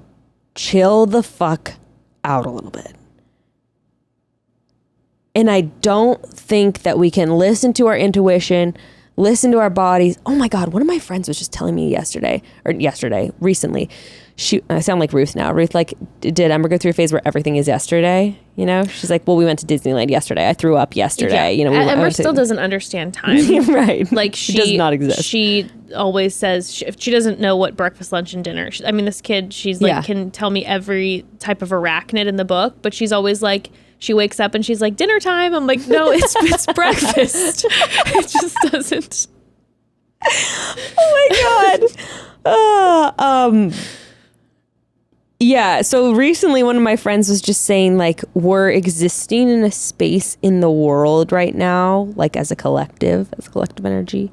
Speaker 3: chill the fuck out a little bit. And I don't think that we can listen to our intuition, listen to our bodies. Oh my God, one of my friends was just telling me recently. I sound like Ruth now. Ruth, like, did Ember go through a phase where everything is yesterday? She's like, well, we went to Disneyland yesterday. I threw up yesterday.
Speaker 2: Yeah. Ember still doesn't understand time.
Speaker 3: Right.
Speaker 2: Like
Speaker 3: it does not exist.
Speaker 2: She always says she doesn't know what breakfast, lunch, and dinner. This kid, she's like, can tell me every type of arachnid in the book, but she's always like, she wakes up and she's like, dinner time. I'm like, no, it's breakfast. It just doesn't.
Speaker 3: Oh my God. Yeah, so recently one of my friends was just saying, like, we're existing in a space in the world right now, like as a collective energy,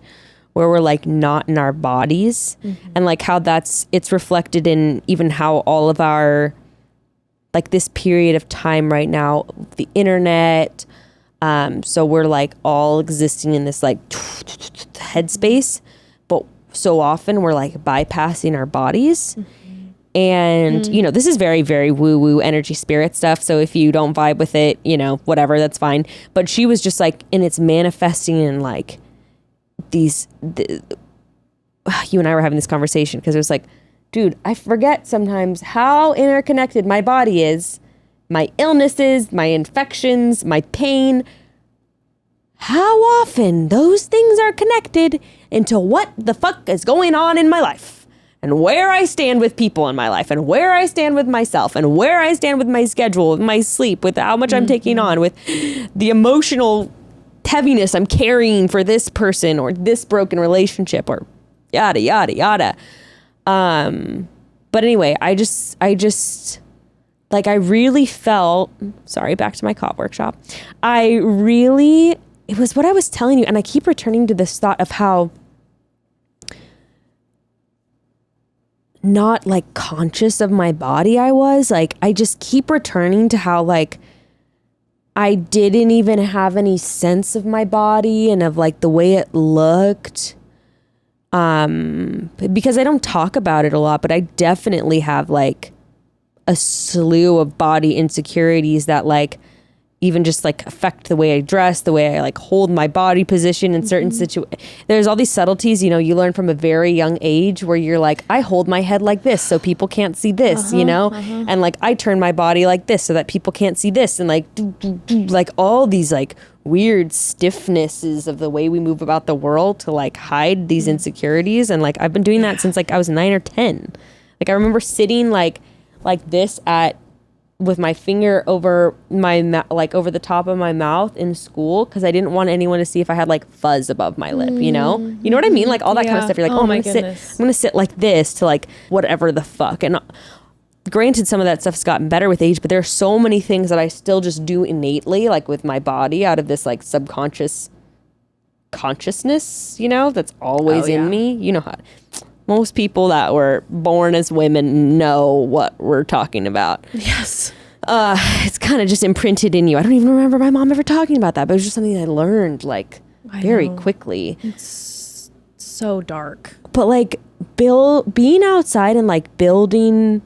Speaker 3: where we're like not in our bodies. Mm-hmm. And like how it's reflected in even how all of our, like this period of time right now, the internet. So we're like all existing in this like headspace, but so often we're like bypassing our bodies. Mm-hmm. And, you know, this is very, very woo-woo energy spirit stuff. So if you don't vibe with it, you know, whatever, that's fine. But she was just like, and it's manifesting in like you and I were having this conversation because it was like, dude, I forget sometimes how interconnected my body is, my illnesses, my infections, my pain, how often those things are connected into what the fuck is going on in my life. And where I stand with people in my life, and where I stand with myself, and where I stand with my schedule, with my sleep, with how much I'm taking on, with the emotional heaviness I'm carrying for this person or this broken relationship or yada, yada, yada. But anyway, I just like, I really felt, sorry, back to my cot workshop. It was what I was telling you. And I keep returning to this thought of how not like conscious of my body I was. Like, I just keep returning to how like I didn't even have any sense of my body and of like the way it looked. Because I don't talk about it a lot, but I definitely have like a slew of body insecurities that like even just like affect the way I dress, the way I like hold my body position in certain situations. There's all these subtleties, you know, you learn from a very young age where you're like, I hold my head like this so people can't see this, you know? And like, I turn my body like this so that people can't see this. And like, like all these like weird stiffnesses of the way we move about the world to like hide these insecurities. And like, I've been doing that since like I was 9 or 10. Like, I remember sitting like this with my finger over my like over the top of my mouth in school because I didn't want anyone to see if I had like fuzz above my lip, you know what I mean, like all that kind of stuff. You're like, I'm gonna sit like this to like whatever the fuck. And granted, some of that stuff's gotten better with age, but there are so many things that I still just do innately, like with my body, out of this like subconscious consciousness, you know, that's always in me. You know how most people that were born as women know what we're talking about.
Speaker 2: Yes.
Speaker 3: It's kind of just imprinted in you. I don't even remember my mom ever talking about that, but it was just something I learned like very quickly.
Speaker 2: It's so dark.
Speaker 3: But like being outside and like building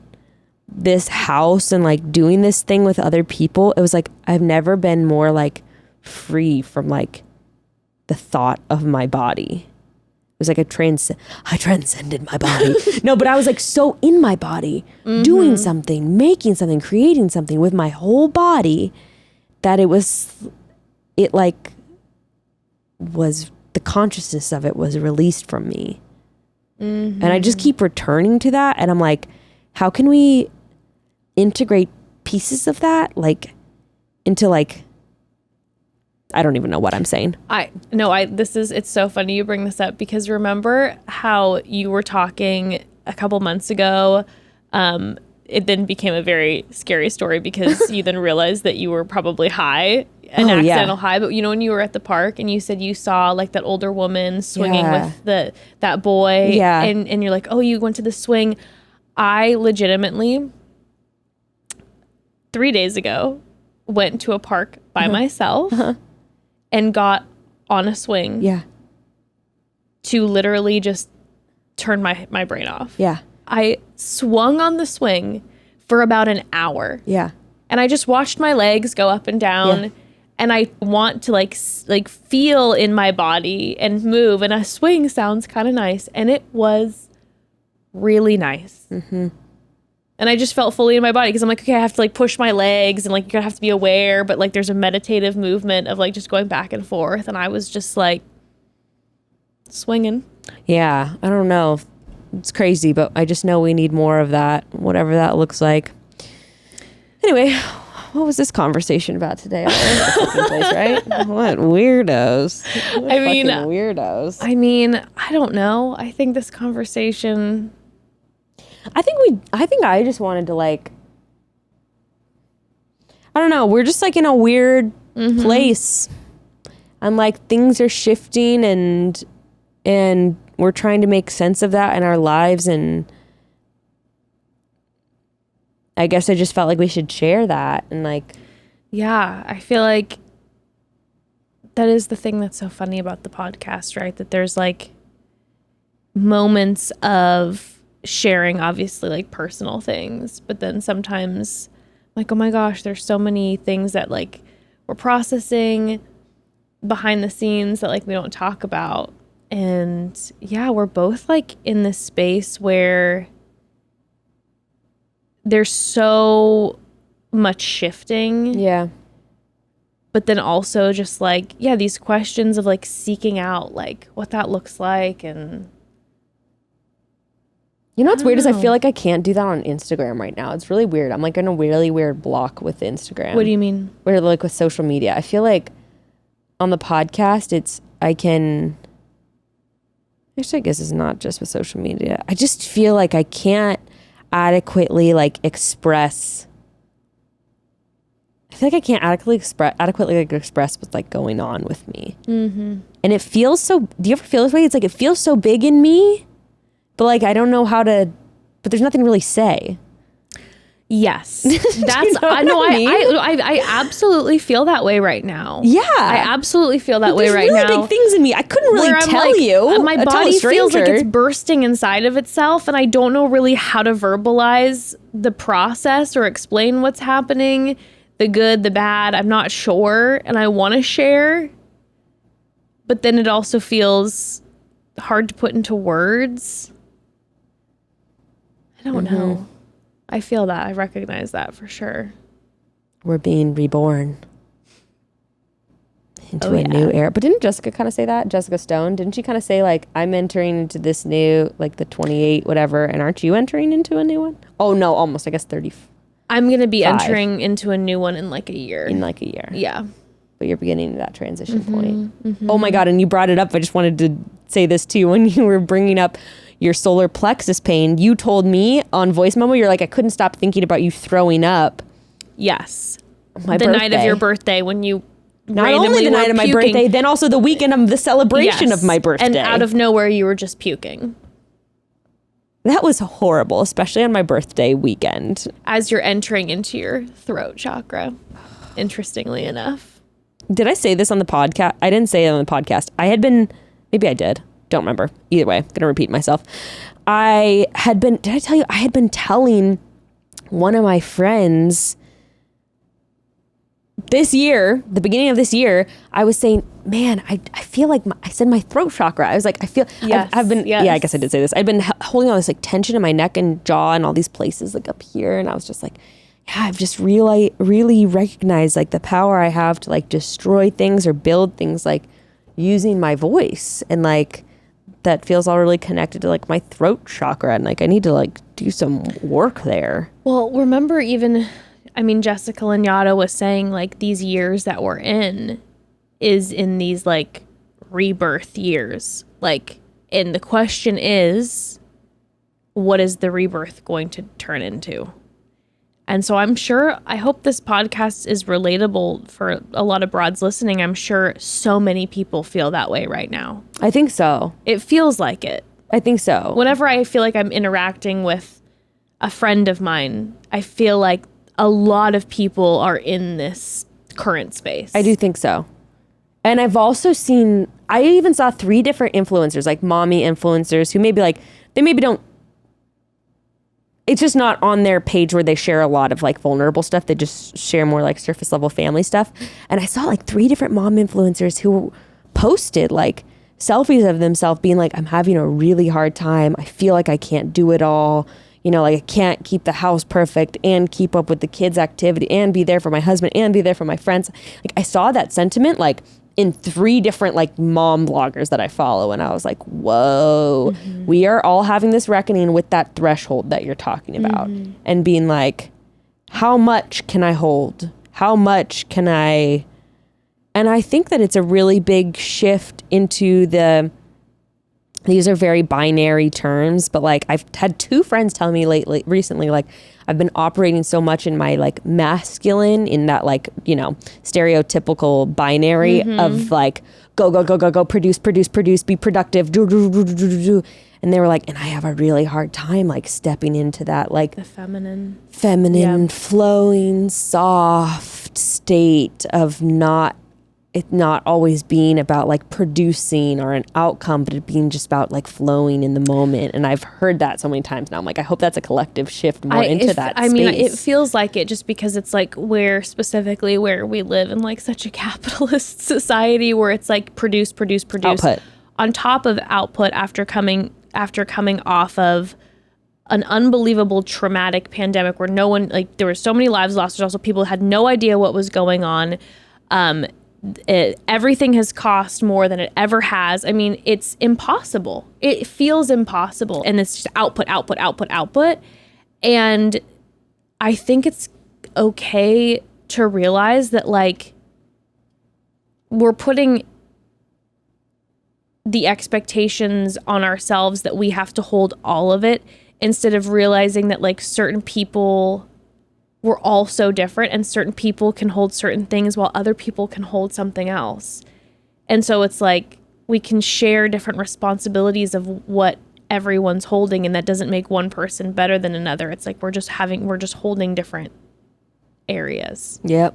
Speaker 3: this house and like doing this thing with other people, it was like I've never been more like free from like the thought of my body. It was like I transcended my body. No, but I was like so in my body, doing something, making something, creating something with my whole body that the consciousness of it was released from me. And I just keep returning to that. And I'm like, how can we integrate pieces of that like into like, I don't even know what I'm saying.
Speaker 2: It's so funny you bring this up because remember how you were talking a couple months ago? It then became a very scary story because you then realized that you were probably high, accidental high. But you know, when you were at the park and you said you saw like that older woman swinging with that boy, and you're like, oh, you went to the swing. I legitimately 3 days ago went to a park by myself. And got on a swing. Yeah. To literally just turn my brain off. Yeah. I swung on the swing for about an hour. Yeah. And I just watched my legs go up and down. Yeah. And I want to like feel in my body and move. And a swing sounds kind of nice. And it was really nice. And I just felt fully in my body because I'm like, okay, I have to like push my legs and like you're gonna have to be aware, but like there's a meditative movement of like just going back and forth. And I was just like swinging. Yeah, I don't know. It's crazy, but I just know we need more of that, whatever that looks like. Anyway, what was this conversation about today? Place, right? What weirdos. Weirdos. I mean, I don't know. I think this conversation... I think I just wanted to like, I don't know. We're just like in a weird place and like things are shifting and we're trying to make sense of that in our lives. And I guess I just felt like we should share that. And like, yeah, I feel like that is the thing that's so funny about the podcast, right? That there's like moments of sharing obviously like personal things, but then sometimes like, oh my gosh, there's so many things that like we're processing behind the scenes that like we don't talk about. And yeah, we're both like in this space where there's so much shifting.
Speaker 3: Yeah.
Speaker 2: But then also just like, yeah, these questions of like seeking out like what that looks like. And
Speaker 3: you know what's weird is I feel like I can't do that on Instagram right now. It's really weird. I'm like in a really weird block with Instagram.
Speaker 2: What do you mean?
Speaker 3: Where like with social media. I feel like on the podcast actually I guess it's not just with social media. I just feel like I can't adequately like express. I feel like I can't adequately express what's like going on with me. Mm-hmm. And it feels so, do you ever feel this way? It's like, it feels so big in me, but like, I don't know how to, but there's nothing to really say.
Speaker 2: Yes. That's, I absolutely feel that way right now.
Speaker 3: Yeah.
Speaker 2: I absolutely feel that way right
Speaker 3: really
Speaker 2: now.
Speaker 3: Big things in me. I couldn't really tell you.
Speaker 2: My body feels like it's bursting inside of itself, and I don't know really how to verbalize the process or explain what's happening. The good, the bad, I'm not sure, and I want to share, but then it also feels hard to put into words. I don't know. I feel that. I recognize that for sure.
Speaker 3: We're being reborn into a new era. But didn't Jessica kind of say that? Jessica Stone, didn't she kind of say like, I'm entering into this new, like the 28, whatever, and aren't you entering into a new one? Oh no, almost, I guess 30.
Speaker 2: I'm going to be entering into a new one in like a year. Yeah.
Speaker 3: But you're beginning that transition point. Mm-hmm. Oh my God. And you brought it up. I just wanted to say this too. When you were bringing up your solar plexus pain, you told me on voice memo, you're like, I couldn't stop thinking about you throwing up.
Speaker 2: Yes.
Speaker 3: My
Speaker 2: the
Speaker 3: birthday.
Speaker 2: Night of your birthday when you
Speaker 3: not only the night of my birthday, then also the weekend of the celebration of my birthday.
Speaker 2: And out of nowhere, you were just puking.
Speaker 3: That was horrible, especially on my birthday weekend.
Speaker 2: As you're entering into your throat chakra, interestingly enough.
Speaker 3: Did I say this on the podcast? I didn't say it on the podcast. Maybe I did. Don't remember. Either way, I'm going to repeat myself. Did I tell you? I had been telling one of my friends this year, the beginning of this year, I was saying, man, I feel like I said my throat chakra. I was like, I feel,
Speaker 2: yes,
Speaker 3: I've been,
Speaker 2: yes.
Speaker 3: Yeah, I guess I did say this. I've been holding all this like tension in my neck and jaw and all these places like up here. And I was just like, yeah, I've just really recognized like the power I have to like destroy things or build things like using my voice. And like, that feels all really connected to like my throat chakra. And like, I need to like do some work there.
Speaker 2: Well, remember Jessica Lanyata was saying like these years that we're in is in these like rebirth years. Like, and the question is, what is the rebirth going to turn into? And so I hope this podcast is relatable for a lot of broads listening. I'm sure so many people feel that way right now.
Speaker 3: I think so.
Speaker 2: It feels like it.
Speaker 3: I think so.
Speaker 2: Whenever I feel like I'm interacting with a friend of mine, I feel like a lot of people are in this current space.
Speaker 3: I do think so. And I've also seen, I even saw 3 different influencers, like mommy influencers who maybe like, they maybe don't, it's just not on their page where they share a lot of like vulnerable stuff. They just share more like surface level family stuff. And I saw like 3 different mom influencers who posted like selfies of themselves being like, I'm having a really hard time. I feel like I can't do it all. You know, like I can't keep the house perfect and keep up with the kids' activity and be there for my husband and be there for my friends. Like I saw that sentiment like in 3 different like mom bloggers that I follow. And I was like, whoa, we are all having this reckoning with that threshold that you're talking about and being like, how much can I hold? How much can I? And I think that it's a really big shift into these are very binary terms, but like I've had 2 friends tell me recently, like I've been operating so much in my like masculine in that like, you know, stereotypical binary of like, go, produce, be productive, do. And they were like, and I have a really hard time like stepping into that like
Speaker 2: the feminine,
Speaker 3: flowing, soft state of not it not always being about like producing or an outcome, but it being just about like flowing in the moment. And I've heard that so many times now. I'm like, I hope that's a collective shift more into that space.
Speaker 2: I mean, it feels like it just because it's like where we live in like such a capitalist society where it's like produce.
Speaker 3: Output.
Speaker 2: On top of output after coming off of an unbelievable traumatic pandemic where no one, like there were so many lives lost. There's also people who had no idea what was going on. Everything has cost more than it ever has. I mean, it's impossible. It feels impossible. And it's just output. And I think it's okay to realize that like we're putting the expectations on ourselves that we have to hold all of it instead of realizing that like certain people, we're all so different and certain people can hold certain things while other people can hold something else. And so it's like we can share different responsibilities of what everyone's holding, and that doesn't make one person better than another. It's like we're just holding different areas.
Speaker 3: Yep.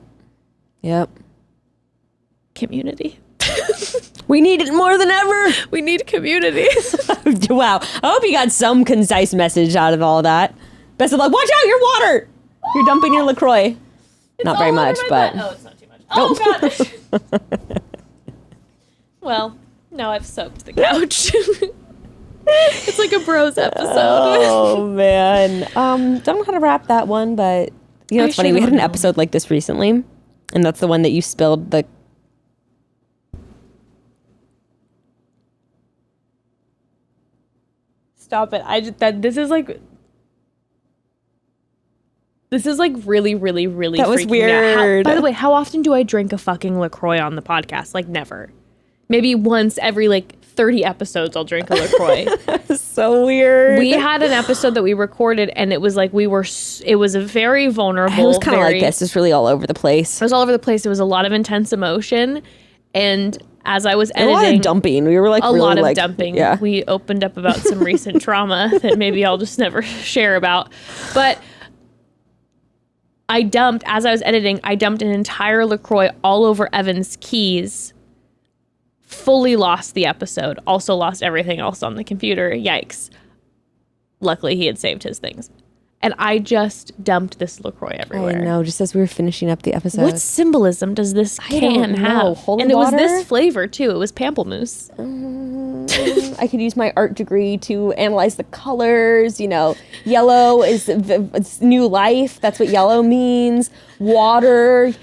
Speaker 2: Community.
Speaker 3: We need it more than ever.
Speaker 2: We need community.
Speaker 3: Wow. I hope you got some concise message out of all that. Best of luck. Watch out, your water. You're dumping your LaCroix. Not very much, but...
Speaker 2: Oh, it's not too much. Oh, God. Well, now I've soaked the couch. It's like a bros episode.
Speaker 3: Oh, man. Don't know how to wrap that one, but... You know, it's funny. We had an episode like this recently, and that's the one that you spilled the...
Speaker 2: Stop it. This is like really, really, really
Speaker 3: that was weird.
Speaker 2: By the way, how often do I drink a fucking LaCroix on the podcast? Like never. Maybe once every like 30 episodes I'll drink a LaCroix.
Speaker 3: That's so weird.
Speaker 2: We had an episode that we recorded and it was like it was a very vulnerable.
Speaker 3: It was kind of like this. It's really all over the place.
Speaker 2: It was all over the place. It was a lot of intense emotion. And as I was editing,
Speaker 3: a lot of dumping. We were like
Speaker 2: a
Speaker 3: really
Speaker 2: lot of
Speaker 3: like,
Speaker 2: dumping.
Speaker 3: Yeah.
Speaker 2: We opened up about some recent trauma that maybe I'll just never share about. But as I was editing, I dumped an entire LaCroix all over Evan's keys. Fully lost the episode. Also lost everything else on the computer. Yikes. Luckily, he had saved his things. And I just dumped this LaCroix everywhere.
Speaker 3: I know, just as we were finishing up the episode.
Speaker 2: What symbolism does this can have?
Speaker 3: Holy
Speaker 2: and
Speaker 3: water?
Speaker 2: It was this flavor, too. It was pamplemousse.
Speaker 3: I could use my art degree to analyze the colors. You know, yellow is it's new life. That's what yellow means. Water.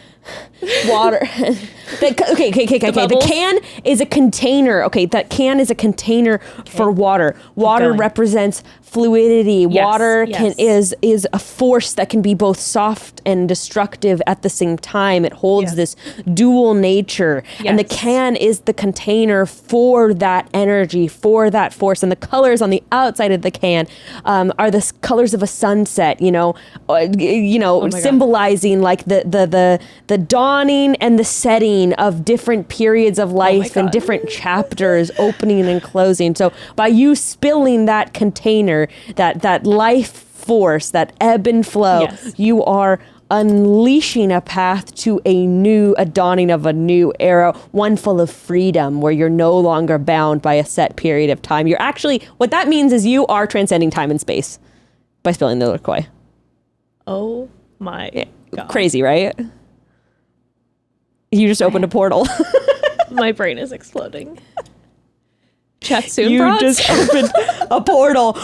Speaker 3: Okay. The can is a container. Okay, that can is a container for water. Water represents fluidity.
Speaker 2: Yes,
Speaker 3: Water
Speaker 2: yes.
Speaker 3: is a force that can be both soft and destructive at the same time. It holds this dual nature.
Speaker 2: Yes.
Speaker 3: And the can is the container for that energy, for that force. And the colors on the outside of the can are the colors of a sunset, symbolizing like the dawning and the setting of different periods of life and different chapters opening and closing. So by you spilling that container, that life force, that ebb and flow, you are unleashing a path to a dawning of a new era, one full of freedom, where you're no longer bound by a set period of time. You're actually, what that means is you are transcending time and space by spilling the LaCroix.
Speaker 2: Oh my God.
Speaker 3: Crazy, right? You just opened a portal.
Speaker 2: My brain is exploding. Chat soon,
Speaker 3: You
Speaker 2: broads.
Speaker 3: just opened a portal.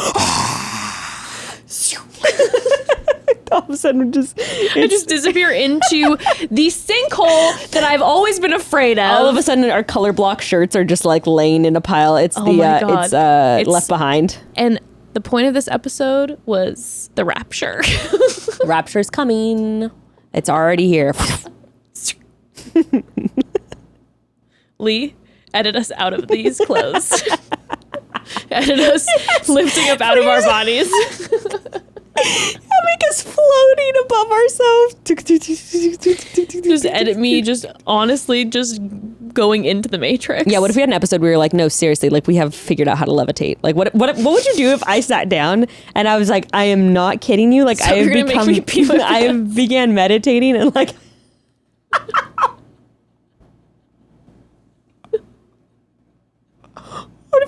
Speaker 3: All of a sudden,
Speaker 2: I just disappear into the sinkhole that I've always been afraid of.
Speaker 3: all of a sudden, our color block shirts are just like laying in a pile. It's
Speaker 2: my God.
Speaker 3: it's Left Behind.
Speaker 2: And the point of this episode was the rapture.
Speaker 3: Rapture's coming. It's already here.
Speaker 2: Lee, edit us out of these clothes. Edit us lifting up out of our bodies.
Speaker 3: Make us floating above ourselves.
Speaker 2: Just edit me just honestly just going into the Matrix.
Speaker 3: Yeah, what if we had an episode where we were like, no, seriously, like we have figured out how to levitate? Like what would you do if I sat down and I was like, I am not kidding you, like
Speaker 2: So you're gonna make me pee my
Speaker 3: I began meditating and like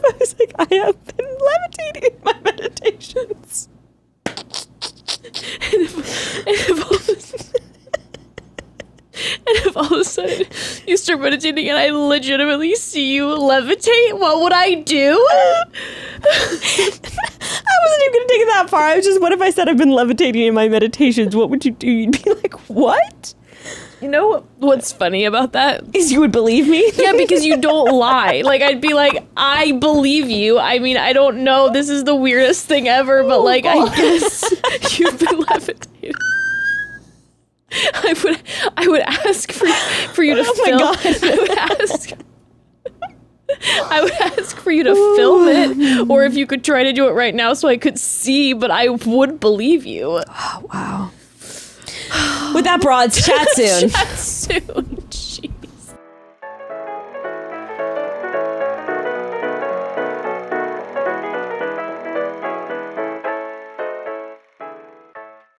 Speaker 3: I was like, I have been levitating in my meditations.
Speaker 2: And if all of a sudden you start meditating and I legitimately see you levitate, what would I do?
Speaker 3: I wasn't even going to take it that far. I was just, what if I said I've been levitating in my meditations? What would you do? You'd be like, what?
Speaker 2: You know what's funny about that?
Speaker 3: Is you would believe me?
Speaker 2: Yeah, because you don't lie. Like, I'd be like, I believe you. I mean, I don't know. This is the weirdest thing ever, but like, I guess you've been levitating. I would ask for you to film.
Speaker 3: My God.
Speaker 2: I would ask for you to film it, or if you could try to do it right now so I could see, but I would believe you.
Speaker 3: Oh, wow. With that, broads, chat soon.
Speaker 2: Chat soon.